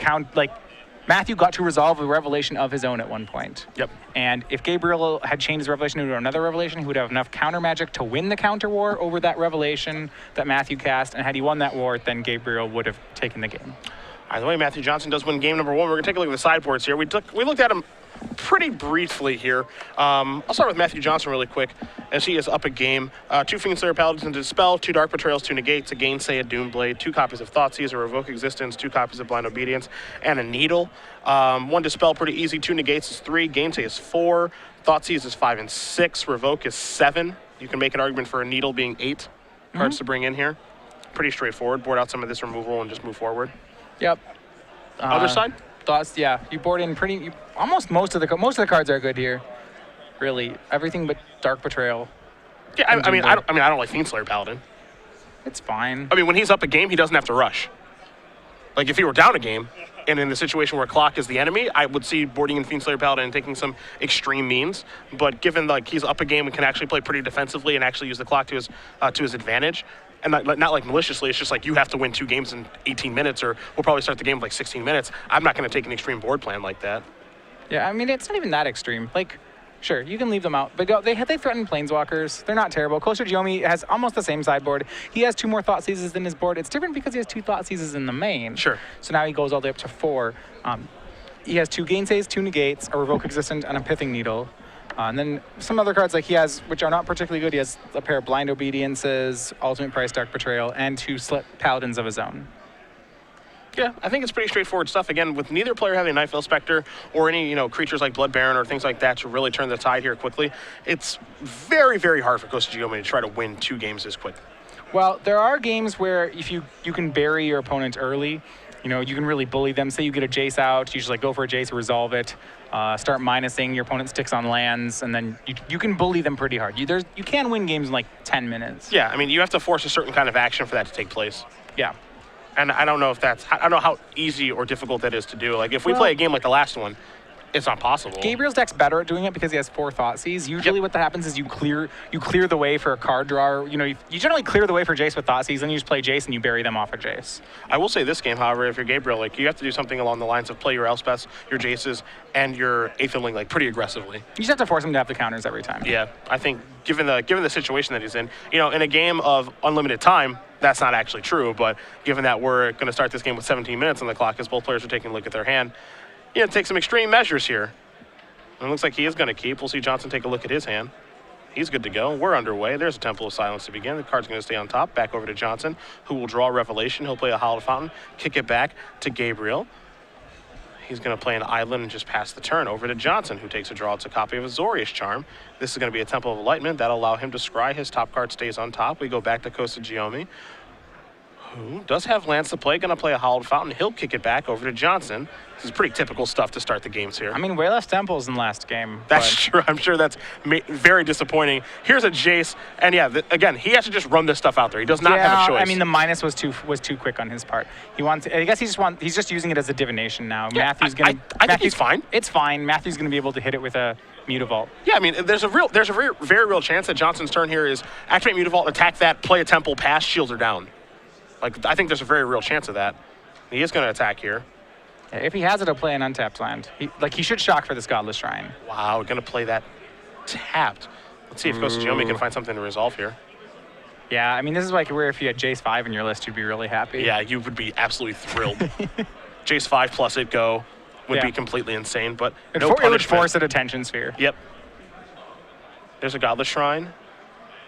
Matthew got to resolve a revelation of his own at one point. Yep. And if Gabriel had changed his revelation into another revelation, he would have enough counter magic to win the counter war over that revelation that Matthew cast. And had he won that war, then Gabriel would have taken the game. Either way, Matthew Johnson does win game number 1. We're going to take a look at the sideboards here. We looked at him pretty briefly here. I'll start with Matthew Johnson really quick as he is up a game. 2 Fiendslayer Paladins into Dispel, 2 Dark Betrayals, 2 Negates, a Gainsay, a Doomblade, 2 copies of Thoughtseize, a Revoke Existence, 2 copies of Blind Obedience, and a Needle. 1 Dispel, pretty easy. 2 Negates is 3, Gainsay is 4, Thoughtseize is 5 and 6, Revoke is 7. You can make an argument for a Needle being 8 cards to bring in here. Pretty straightforward. Board out some of this removal and just move forward. Yep. Other side? Thoughts? Yeah, you board in almost most of the cards are good here. Really, everything but Dark Betrayal. Yeah, I mean, I don't like Fiendslayer Paladin. It's fine. I mean, when he's up a game, he doesn't have to rush. Like, if he were down a game, and in the situation where clock is the enemy, I would see boarding in Fiendslayer Paladin and taking some extreme means. But given he's up a game and can actually play pretty defensively and actually use the clock to his advantage, and not like maliciously, it's just like you have to win 2 games in 18 minutes, or we'll probably start the game with like 16 minutes. I'm not going to take an extreme board plan like that. Yeah, I mean, it's not even that extreme. Like, sure, you can leave them out, but they threaten Planeswalkers. They're not terrible. Costa-Giomi has almost the same sideboard. He has 2 more Thoughtseizes in his board. It's different because he has 2 Thoughtseizes in the main. Sure. So now he goes all the way up to 4. He has 2 Gainsays, 2 Negates, a Revoke Existence, and a Pithing Needle. And then some other cards he has, which are not particularly good. He has a pair of Blind Obediences, Ultimate Price, Dark Betrayal, and 2 Slip Paladins of his own. Yeah, I think it's pretty straightforward stuff. Again, with neither player having Nightveil Spectre or any creatures like Blood Baron or things like that to really turn the tide here quickly, it's very, very hard for Costa-Giomi to try to win 2 games this quick. Well, there are games where if you can bury your opponent early, you can really bully them. Say you get a Jace out, you just go for a Jace, resolve it, start minusing, your opponent sticks on lands, and then you can bully them pretty hard. You can win games in 10 minutes. Yeah, I mean, you have to force a certain kind of action for that to take place. Yeah. And I don't know how easy or difficult that is to do. Like, if we play a game like the last one, it's not possible. Gabriel's deck's better at doing it because he has 4 Thoughtseize. Usually what happens is you clear the way for a card drawer. You generally clear the way for Jace with Thoughtseize, then you just play Jace and you bury them off of Jace. I will say this game, however, if you're Gabriel, you have to do something along the lines of play your Elspeths, your Jaces, and your Aetherling pretty aggressively. You just have to force him to have the counters every time. Yeah, I think given the situation that he's in, in a game of unlimited time, that's not actually true, but given that we're going to start this game with 17 minutes on the clock as both players are taking a look at their hand, take some extreme measures here. And it looks like he is going to keep. We'll see Johnson take a look at his hand. He's good to go. We're underway. There's a Temple of Silence to begin. The card's going to stay on top. Back over to Johnson, who will draw a Revelation. He'll play a Hallowed Fountain, kick it back to Gabriel. He's going to play an Island and just pass the turn over to Johnson, who takes a draw. It's a copy of Azorius Charm. This is going to be a Temple of Enlightenment. That'll allow him to scry. His top card stays on top. We go back to Costa-Giomi, who does have lands to play. Going to play a Hallowed Fountain. He'll kick it back over to Johnson. This is pretty typical stuff to start the games here. I mean, way less temples than last game. That's true. I'm sure that's very disappointing. Here's a Jace, and again, he has to just run this stuff out there. He does not have a choice. I mean, the minus was too quick on his part. I guess he's just using it as a divination now. Yeah, I think he's fine. It's fine. Matthew's gonna be able to hit it with a Mutavault. Yeah, I mean, there's a very real chance that Johnson's turn here is activate Mutavault, attack that, play a Temple, pass, shields are down. I think there's a very real chance of that. He is going to attack here. If he has it, he'll play an untapped land. He should shock for this Godless Shrine. Wow, we're going to play that tapped. Let's see if Costa-Giomi can find something to resolve here. Yeah, I mean, this is where if you had Jace 5 in your list, you'd be really happy. Yeah, you would be absolutely thrilled. Jace 5 plus it go. would be completely insane, but it no would punishment. force a detention sphere. Yep. There's a Godless Shrine.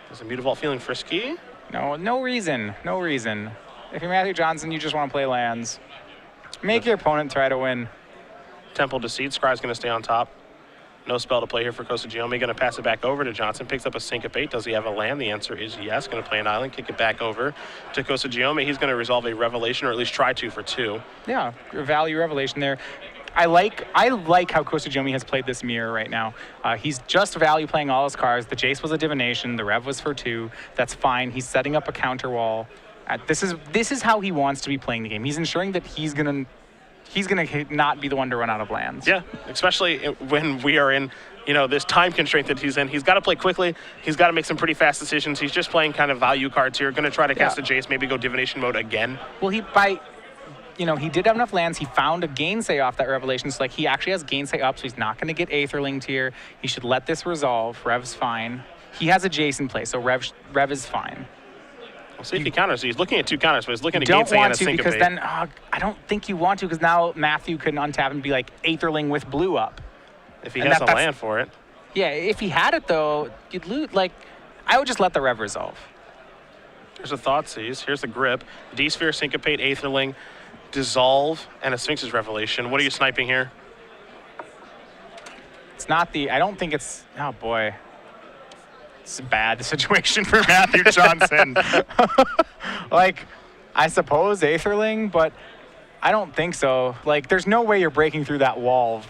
There's a Mutavault feeling frisky. No reason. No reason. If you're Matthew Johnson, you just want to play lands. Make your opponent try to win. Temple Deceit. Scry's going to stay on top. No spell to play here for Costa-Giomi. Going to pass it back over to Johnson. Picks up a Syncopate. Does he have a land? The answer is yes. Going to play an island. Kick it back over to Costa-Giomi. He's going to resolve a Revelation, or at least try to, for 2. Yeah, value Revelation there. I like how Costa-Giomi has played this mirror right now. He's just value playing all his cards. The Jace was a divination. The Rev was for 2. That's fine. He's setting up a counter wall. This is how he wants to be playing the game. He's ensuring that he's gonna not be the one to run out of lands. Yeah, especially when we are in, this time constraint that he's in. He's got to play quickly. He's got to make some pretty fast decisions. He's just playing kind of value cards here. Going to try to cast a Jace, maybe go divination mode again. Well, he did have enough lands. He found a Gainsay off that Revelation. So, he actually has Gainsay up, so he's not going to get Aetherlinged here. He should let this resolve. Rev's fine. He has a Jace in place, so Rev is fine. We'll see if he counters. He's looking at 2 counters, but he's looking at Gainsay and a Syncopate. Because then, I don't think you want to, because now Matthew can untap and be like Aetherling with blue up. If he has a land for it. Yeah, if he had it, though, you'd lose. I would just let the Rev resolve. There's a Thoughtseize. Here's the Grip. D-Sphere, Syncopate, Aetherling, Dissolve, and a Sphinx's Revelation. What are you sniping here? It's not I don't think it's, oh boy. It's a bad situation for Matthew Johnson. I suppose Aetherling, but I don't think so. There's no way you're breaking through that wall.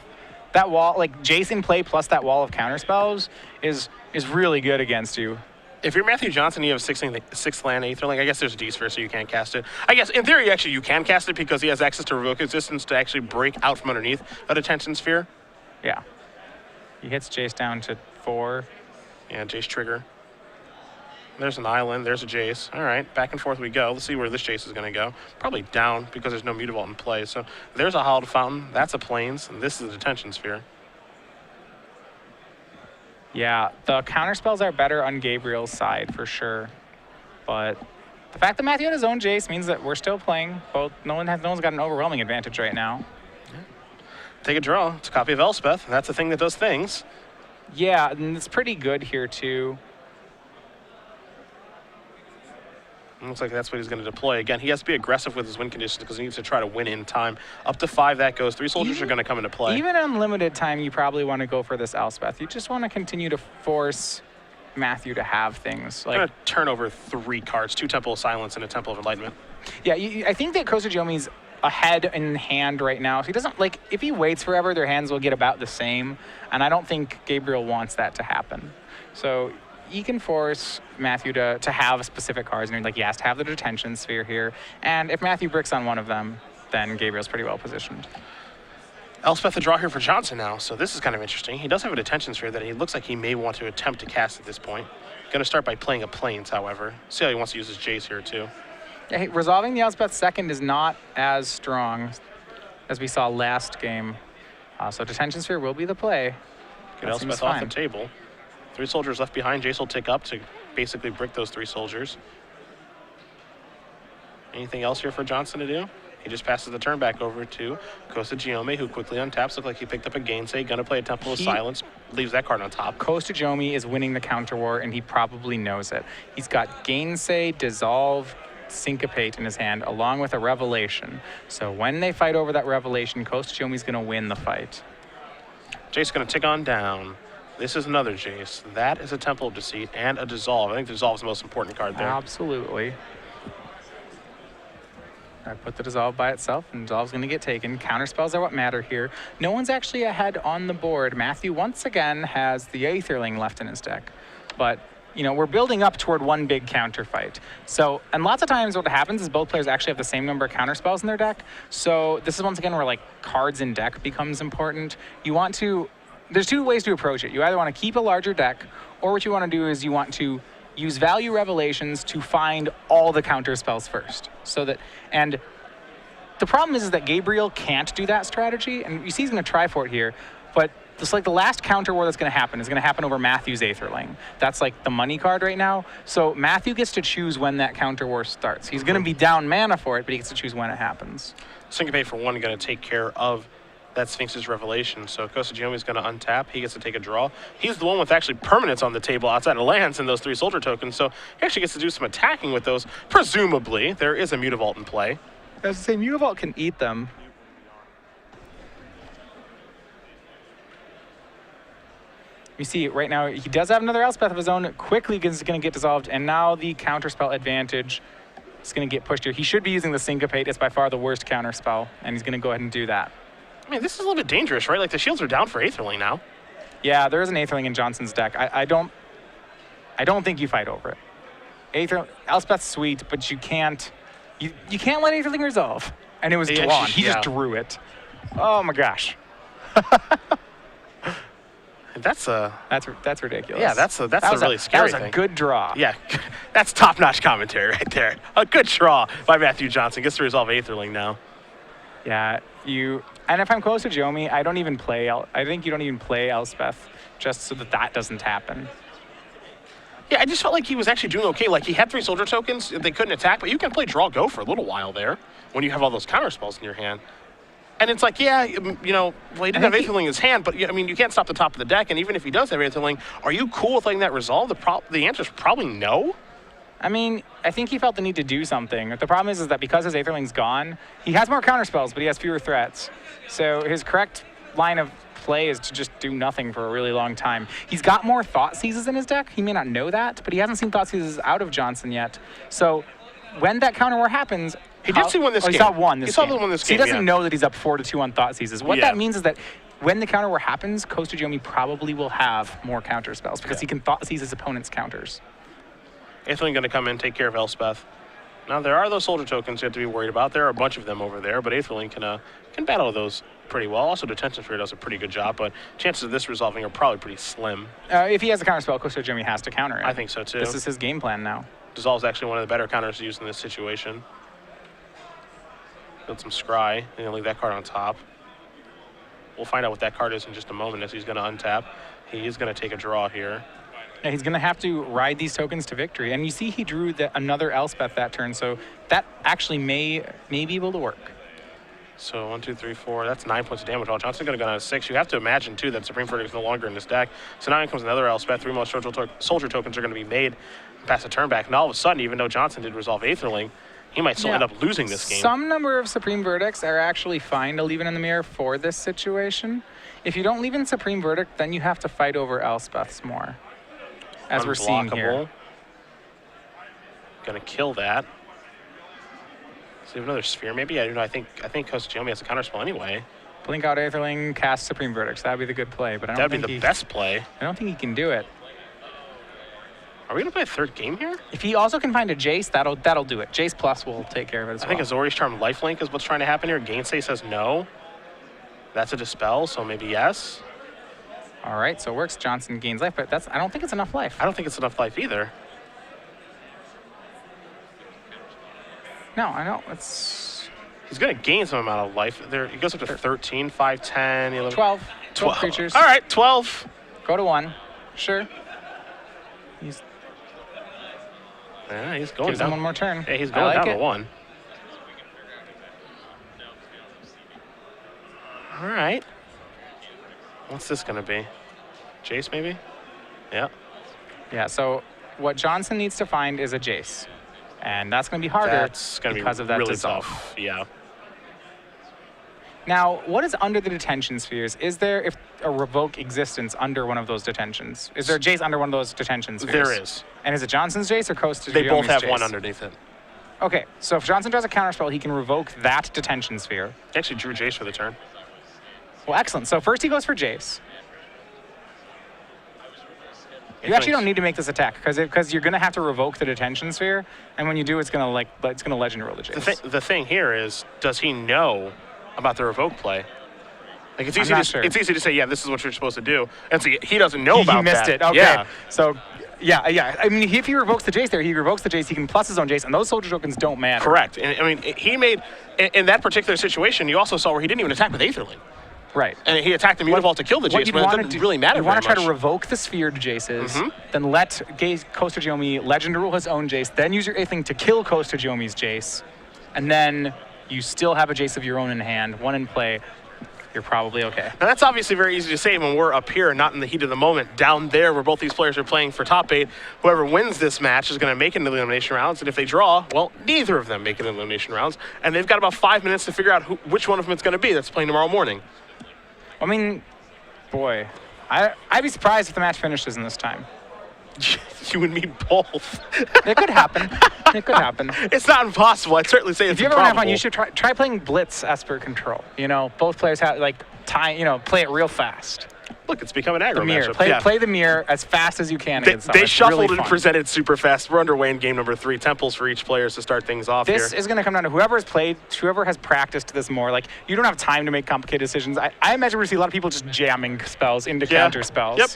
That wall, Jace in play plus that wall of counterspells is really good against you. If you're Matthew Johnson, you have 6 land Aetherling. I guess there's a D-Sphere, so you can't cast it. I guess, in theory, actually, you can cast it because he has access to Revoke Existence to actually break out from underneath a Detention Sphere. Yeah. He hits Jace down to 4. Yeah, Jace trigger. There's an island. There's a Jace. All right, back and forth we go. Let's see where this Jace is going to go. Probably down because there's no Mutavault in play. So there's a Hallowed Fountain. That's a Plains. And this is a Detention Sphere. Yeah, the counterspells are better on Gabriel's side for sure. But the fact that Matthew had his own Jace means that we're still playing. No one's got an overwhelming advantage right now. Yeah. Take a draw. It's a copy of Elspeth. That's a thing that does things. Yeah, and it's pretty good here too. It looks like that's what he's going to deploy. Again, he has to be aggressive with his win conditions because he needs to try to win in time. Up to 5 that goes. 3 soldiers are going to come into play. Even in limited time, you probably want to go for this Elspeth. You just want to continue to force Matthew to have things. I'm going to turn over 3 cards, 2 Temple of Silence and a Temple of Enlightenment. Yeah, I think that Costa-Giomi's ahead in hand right now. So he doesn't, if he waits forever, their hands will get about the same. And I don't think Gabriel wants that to happen. So he can force Matthew to have specific cards, and he has to have the Detention Sphere here. And if Matthew bricks on one of them, then Gabriel's pretty well positioned. Elspeth a draw here for Johnson now, so this is kind of interesting. He does have a Detention Sphere that he looks like he may want to attempt to cast at this point. Going to start by playing a Plains, however. See how he wants to use his Jace here, too. Yeah, resolving the Elspeth second is not as strong as we saw last game. So Detention Sphere will be the play. Get Elspeth off the table. 3 soldiers left behind. Jace will tick up to basically brick those 3 soldiers. Anything else here for Johnson to do? He just passes the turn back over to Costa-Giomi, who quickly untaps. Look like he picked up a Gainsay. Gonna play a Temple of Silence. Leaves that card on top. Costa-Giomi is winning the counter war, and he probably knows it. He's got Gainsay, Dissolve, Syncopate in his hand, along with a Revelation. So when they fight over that Revelation, Costa-Giomi's gonna win the fight. Jace gonna tick on down. This is another Jace. That is a Temple of Deceit and a Dissolve. I think Dissolve is the most important card there. Absolutely. I put the Dissolve by itself, and Dissolve's going to get taken. Counterspells are what matter here. No one's actually ahead on the board. Matthew, once again, has the Aetherling left in his deck. But, we're building up toward one big counter fight. So, and lots of times what happens is both players actually have the same number of counterspells in their deck. So this is once again where, cards in deck becomes important. There's 2 ways to approach it. You either want to keep a larger deck, or what you want to do is you want to use value Revelations to find all the counter spells first. And the problem is that Gabriel can't do that strategy, and you see he's going to try for it here, but just the last counter war that's going to happen is going to happen over Matthew's Aetherling. That's the money card right now. So Matthew gets to choose when that counter war starts. He's going to be down mana for it, but he gets to choose when it happens. Syncopate for 1 going to take care of that Sphinx's Revelation. So Costa-Giomi's going to untap. He gets to take a draw. He's the one with actually permanence on the table outside of lands and those 3 soldier tokens, so he actually gets to do some attacking with those. Presumably, there is a Mutavault in play. As I say, Mutavault can eat them. You see, right now, he does have another Elspeth of his own. Quickly is going to get dissolved, and now the counterspell advantage is going to get pushed here. He should be using the Syncopate. It's by far the worst counterspell, and he's going to go ahead and do that. I mean, this is a little bit dangerous, right? Like, the shields are down for Aetherling now. Yeah, there is an Aetherling in Johnson's deck. I don't think you fight over it. Elspeth's sweet, but you can't let Aetherling resolve. And it was drawn. He just drew it. Oh my gosh. That's ridiculous. Yeah, that's a really scary thing. That was a good draw. Yeah, that's top-notch commentary right there. A good draw by Matthew Johnson. Gets to resolve Aetherling now. Yeah, and if I'm Costa-Giomi, I think you don't even play Elspeth just so that doesn't happen. Yeah, I just felt like he was actually doing okay. Like, he had 3 soldier tokens. They couldn't attack, but you can play draw go for a little while there when you have all those counter spells in your hand. And it's like, yeah, he didn't have Aetherling in his hand, but I mean, you can't stop the top of the deck. And even if he does have Aetherling, are you cool with letting that resolve? The answer is probably no. I mean, I think he felt the need to do something. The problem is that because his Aetherling's gone, he has more counterspells, but he has fewer threats. So his correct line of play is to just do nothing for a really long time. He's got more Thought Seizes in his deck. He may not know that, but he hasn't seen Thought Seizes out of Johnson yet. So when that counter war happens, he did see one this game. He saw one this game. He saw one this game. So he doesn't know that he's up 4-2 on Thought Seizes. What that means is that when the counter war happens, Costa-Giomi probably will have more counter spells because he can Thought Seize his opponent's counters. Aetherling going to come in, take care of Elspeth. Now, there are those soldier tokens you have to be worried about. There are a bunch of them over there, but Aetherling can battle those pretty well. Also, Detention Sphere does a pretty good job, but chances of this resolving are probably pretty slim. If he has a counter spell, Costa-Giomi has to counter it. I think so, too. This is his game plan now. Dissolve's actually one of the better counters to use in this situation. Build some Scry, and leave that card on top. We'll find out what that card is in just a moment as he's going to untap. He is going to take a draw here. Yeah, he's going to have to ride these tokens to victory. And you see he drew another Elspeth that turn, so that actually may be able to work. So 1, 2, 3, 4. That's 9 points of damage. While Johnson's going to go down to 6. You have to imagine, too, that Supreme Verdict is no longer in this deck. So now in comes another Elspeth. 3 more soldier tokens are going to be made past the turn back. And all of a sudden, even though Johnson did resolve Aetherling, he might still end up losing this game. Some number of Supreme Verdicts are actually fine to leave in the mirror for this situation. If you don't leave in Supreme Verdict, then you have to fight over Elspeths more, as we're seeing here. Going to kill that. So you have another Sphere, maybe? I don't know. I think Costa-Giomi has a counterspell anyway. Blink out Aetherling, cast Supreme Verdicts. That'd be the good play, but I don't That'd think be the best play. I don't think he can do it. Are we going to play a third game here? If he also can find a Jace, that'll do it. Jace Plus will take care of it as well. I think Azorius Charm Lifelink is what's trying to happen here. Gainsay says no. That's a Dispel, so maybe yes. All right, so it works. Johnson gains life, but I don't think it's enough life. I don't think it's enough life either. No, I know. It's... He's going to gain some amount of life. He goes up to 13, 5, 10, 11. 12. 12 creatures. All right, 12. Go to 1. Sure. Yeah, he's going Gives down. him one more turn. Yeah, he's going down to 1. All right. What's this going to be? Jace, maybe? Yeah. Yeah, so what Johnson needs to find is a Jace. And that's going to be harder because of that really dissolve. Tough. Yeah. Now, what is under the detention spheres? Is there a revoke existence under one of those detentions? Is there a Jace under one of those detention spheres? There is. And is it Johnson's Jace or Costa-Giomi's They both have Jace? one underneath it. Okay, so if Johnson draws a counterspell, he can revoke that detention sphere. He actually drew Jace for the turn. Well, excellent. So first he goes for Jace. You actually don't need to make this attack because you're going to have to revoke the detention sphere, and when you do, it's going to legend roll the Jace. The thing here is, does he know about the revoke play? Like it's easy to say, yeah, this is what you're supposed to do, and so he doesn't know about that. He missed it. Okay. Yeah. So. Yeah. I mean, if he revokes the Jace there, he revokes the Jace, he can plus his own Jace, and those soldier tokens don't matter. Correct. And I mean, he made, in that particular situation, you also saw where he didn't even attack with Aetherling. Right. And he attacked the Mutavault to kill the Jace, but it didn't really matter very much. You want to try to revoke the sphered Jaces, then let Costa-Giomi legend rule his own Jace, then use your Aethling to kill Costa-Giomi's Jace, and then you still have a Jace of your own in hand, one in play. you're probably okay. Now, that's obviously very easy to say when we're up here, not in the heat of the moment. Down there, where both these players are playing for top 8, whoever wins this match is going to make it into the elimination rounds. And if they draw, well, neither of them make it into the elimination rounds. And they've got about 5 minutes to figure out which one of them it's going to be that's playing tomorrow morning. I mean, boy, I'd be surprised if the match finishes in this time. You and me both. It could happen. It could happen. It's not impossible. I'd certainly say it's If you ever want to have fun, improbable. you should try playing Blitz Esper Control. You know, both players have play it real fast. Look, it's become an aggro The mirror. matchup. Play the mirror as fast as you can against them. They It's shuffled really and fun. presented super fast. We're underway in game number 3. Temples for each player to start things off This here. is going to come down to whoever has practiced this more. Like, you don't have time to make complicated decisions. I imagine we're going to see a lot of people just jamming spells into counter spells. Yep.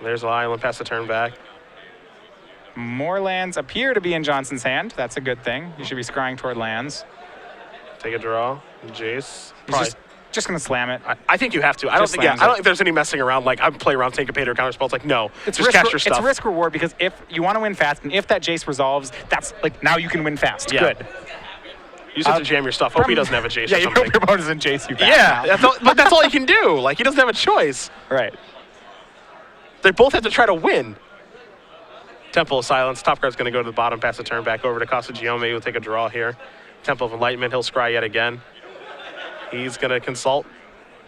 There's an island, pass the turn back. More lands appear to be in Johnson's hand. That's a good thing. You should be scrying toward lands. Take a draw. Jace. He's just going to slam it. I think you have to. I don't Just think. slams I don't it. think there's any messing around. Like I'm play around Syncopator counter spells. Like no, It's just cast your stuff. It's risk reward because if you want to win fast, and if that Jace resolves, that's like now you can win fast. Yeah. Good. You just have to jam your stuff. Hope he doesn't have a Jace Yeah, or you something. hope your opponent doesn't Jace you back Yeah, now. but that's all he can do. Like he doesn't have a choice. Right. They both have to try to win. Temple of Silence. Top card's going to go to the bottom. Pass the turn back over to Costa-Giomi. We'll take a draw here. Temple of Enlightenment. He'll scry yet again. He's going to consult.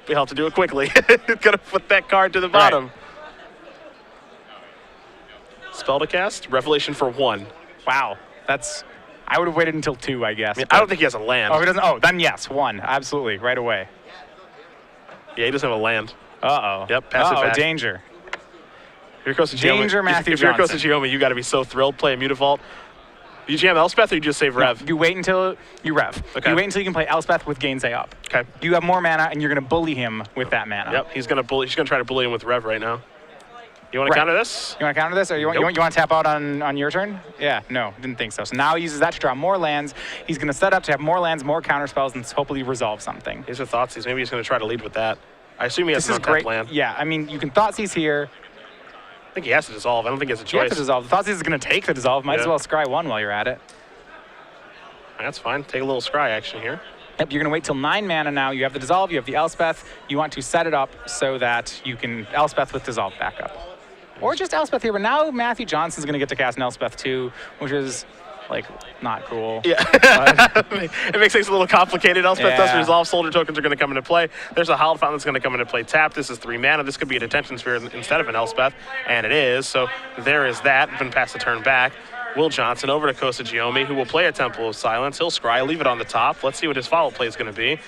He'll have to do it quickly. He's going to put that card to the bottom. Right. Spell to cast. Revelation for 1. Wow. I would have waited until 2, I guess. I don't think he has a land. Oh, he doesn't. Oh, then yes, 1. Absolutely, right away. Yeah, he doesn't have a land. Uh-oh. Yep, pass it back. Danger. Here goes Costa-Giomi. Danger, Matthew If you're Johnson. Costa-Giomi, you got to be so thrilled. Play a Mutavault. You jam Elspeth or you just save Rev? You wait until you rev. Okay. You wait until you can play Elspeth with Gainsay up. Okay. You have more mana, and you're going to bully him with that mana. Yep, he's gonna try to bully him with Rev right now. You want to Right. counter this? You want to counter this, or you want to tap out on your turn? Yeah, no, didn't think so. So now he uses that to draw more lands. He's going to set up to have more lands, more counter spells, and hopefully resolve something. Here's the thoughts. Maybe he's gonna try to lead with that. I assume he has This an is untapped great. land. Yeah, I mean, you can Thoughtseize here. I think he has to dissolve. I don't think he has a You have choice. to dissolve. The Thoughtseize is going to take the dissolve. Might as Yeah. well scry 1 while you're at it. That's fine. Take a little scry action here. Yep, you're going to wait till 9 mana now. You have the dissolve, you have the Elspeth. You want to set it up so that you can Elspeth with dissolve backup. Or just Elspeth here, but now Matthew Johnson's going to get to cast an Elspeth too, which is, like, not cool. Yeah. It makes things a little complicated. Elspeth does Yeah. resolve. Soldier tokens are going to come into play. There's a Hallowed Fountain that's going to come into play. Tap. This is 3 mana. This could be a Detention Sphere instead of an Elspeth, and it is. So there is that. Been past the turn back. Will Johnson over to Costa-Giomi, who will play a Temple of Silence. He'll scry, leave it on the top. Let's see what his follow play is going to be.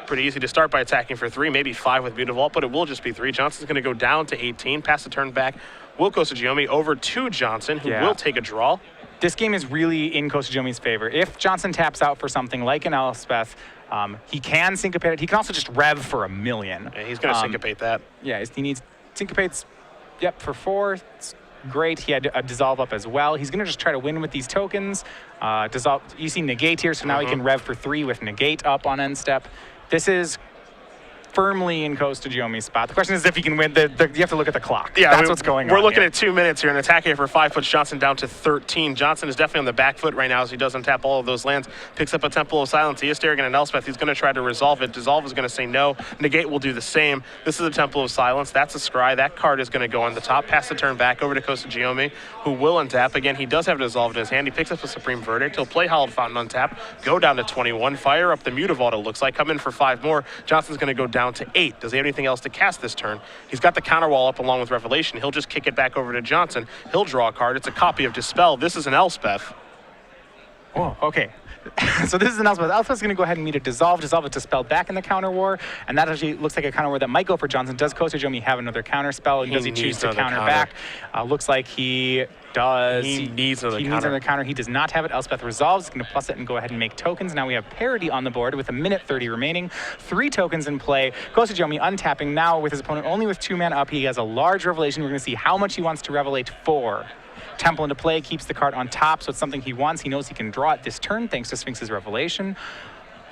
Pretty easy to start by attacking for 3, maybe 5 with Mutavault, but it will just be 3. Johnson's going to go down to 18, pass the turn back. Will Costa-Giomi over to Johnson, who will take a draw. This game is really in Costa-Giomi's favor. If Johnson taps out for something like an Elspeth, he can syncopate it. He can also just rev for 1,000,000. And he's going to syncopate that. Yeah, he needs syncopates, yep, for 4. It's great. He had a dissolve up as well. He's going to just try to win with these tokens. Dissolve. You see negate here, so now he can rev for 3 with negate up on end step. This is firmly in Costa-Giomi's spot. The question is if he can win. You have to look at the clock. Yeah, That's what's going on. We're looking here. at 2 minutes here. An attack here for 5 puts Johnson down to 13. Johnson is definitely on the back foot right now as he does untap all of those lands. Picks up a Temple of Silence. He is staring at an Elspeth. He's going to try to resolve it. Dissolve is going to say no. Negate will do the same. This is a Temple of Silence. That's a scry. That card is going to go on the top. Pass the turn back over to Costa-Giomi, who will untap. Again, he does have Dissolve in his hand. He picks up a Supreme Verdict. He'll play Hallowed Fountain untap. Go down to 21. Fire up the Mutavault, it looks like. Come in for 5 more. Johnson's going to go down to 8. Does he have anything else to cast this turn? He's got the counter wall up along with Revelation. He'll just kick it back over to Johnson. He'll draw a card. It's a copy of Dispel. This is an Elspeth. Oh, okay. So this is an Elspeth. Elspeth's going to go ahead and meet a Dissolve. Dissolve it to spell back in the counter war, and that actually looks like a counter war that might go for Johnson. Does Costa-Giomi have another counter spell, and does he choose needs to another counter counter. back? Looks like he does. He needs another He counter. needs another counter. He does not have it. Elspeth resolves. He's going to plus it and go ahead and make tokens. Now we have parity on the board with 1:30 remaining. 3 tokens in play. Costa-Giomi untapping now with his opponent only with 2 mana up. He has a large Revelation. We're going to see how much he wants to revelate for. Temple into play, keeps the card on top, so it's something he wants. He knows he can draw it this turn thanks to Sphinx's Revelation.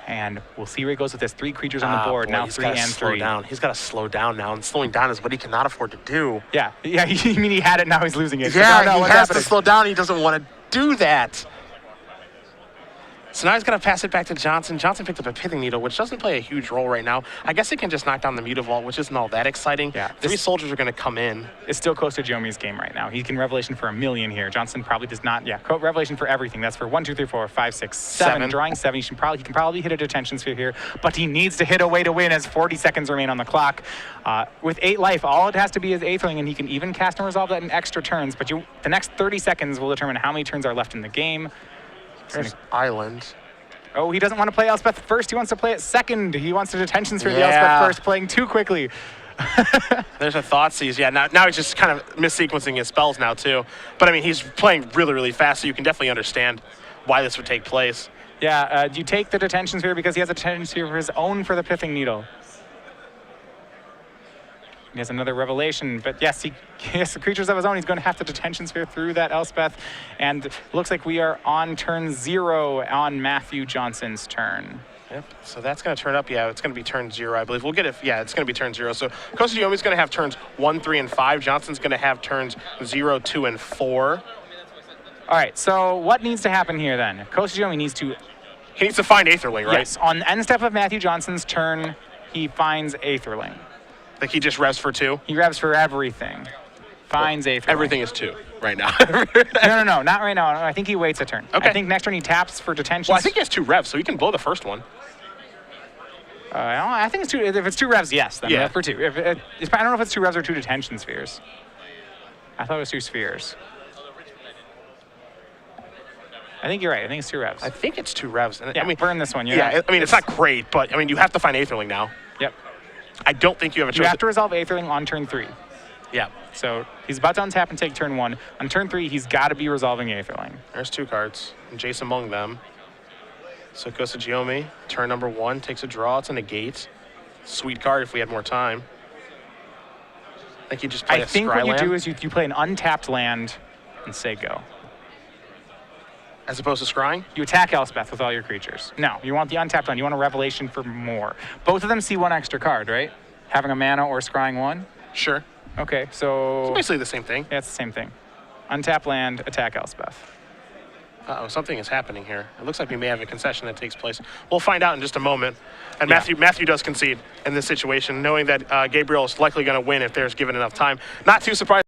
And we'll see where he goes with his 3 creatures on the board. Now he's 3 gotta and slow 3. down. He's got to slow down now, and slowing down is what he cannot afford to do. Yeah, you mean he had it, now he's losing it. Yeah, No, he what's has to happening? slow down. He doesn't want to do that. So now he's going to pass it back to Johnson. Johnson picked up a Pithing Needle, which doesn't play a huge role right now. I guess it can just knock down the Mutavault, which isn't all that exciting. Yeah, Three soldiers are going to come in. It's still Costa-Giomi's game right now. He can Revelation for 1,000,000 here. Johnson probably does not. Yeah, Revelation for everything. That's for 1, 2, 3, 4, 5, 6, 7. Drawing 7. He can probably hit a Detention Sphere here, but he needs to hit a way to win as 40 seconds remain on the clock. With 8 life, all it has to be is Aetherling, and he can even cast and resolve that in extra turns. But the next 30 seconds will determine how many turns are left in the game. There's Island. Oh, he doesn't want to play Elspeth first. He wants to play it second. He wants to Detention Sphere the Elspeth first, playing too quickly. There's a Thoughtseize. Yeah, now he's just kind of missequencing his spells now, too. But, I mean, he's playing really, really fast, so you can definitely understand why this would take place. Yeah, you take the Detention Sphere because he has a Detention Sphere of his own for the Pithing Needle. He has another Revelation, but yes, he has the creatures of his own. He's going to have to Detention Sphere through that Elspeth, and looks like we are on turn 0 on Matthew Johnson's turn. Yep, so that's going to turn up. Yeah, it's going to be turn 0, I believe. We'll get it. Yeah, it's going to be turn 0. So Costa-Giomi's going to have turns 1, 3, and 5. Johnson's going to have turns 0, 2, and 4. All right, so what needs to happen here then? Costa-Giomi needs to... He needs to find Aetherling, right? Yes, on the end step of Matthew Johnson's turn, he finds Aetherling. Like he just revs for 2? He revs for everything. Finds Aetherling. Everything is 2 right now. No, not right now. I think he waits a turn. Okay. I think next turn he taps for Detention. Well, I think he has 2 revs, so he can blow the first one. I think it's 2. If it's 2 revs, yes, then yeah. For 2. I don't know if it's 2 revs or 2 Detention Spheres. I thought it was 2 spheres. I think you're right. I think it's 2 revs. I think it's 2 revs. And yeah, I mean, burn this one. I mean, it's not great, but I mean, you have to find Aetherling now. Yep. I don't think you have a choice. You have to resolve Aetherling on turn 3. Yeah. So he's about to untap and take turn 1. On turn 3, he's got to be resolving Aetherling. There's 2 cards, and Jace among them. So Costa-Giomi, turn number 1, takes a draw. It's a negate. Sweet card if we had more time. I think you just play a Scryland. I think what you do is you play an untapped land and say go. As opposed to scrying? You attack Elspeth with all your creatures. No, you want the untapped land. You want a Revelation for more. Both of them see 1 extra card, right? Having a mana or scrying 1? Sure. Okay, so... It's basically the same thing. Yeah, it's the same thing. Untap land, attack Elspeth. Uh-oh, something is happening here. It looks like we may have a concession that takes place. We'll find out in just a moment. And yeah. Matthew does concede in this situation, knowing that Gabriel is likely going to win if there's given enough time. Not too surprised.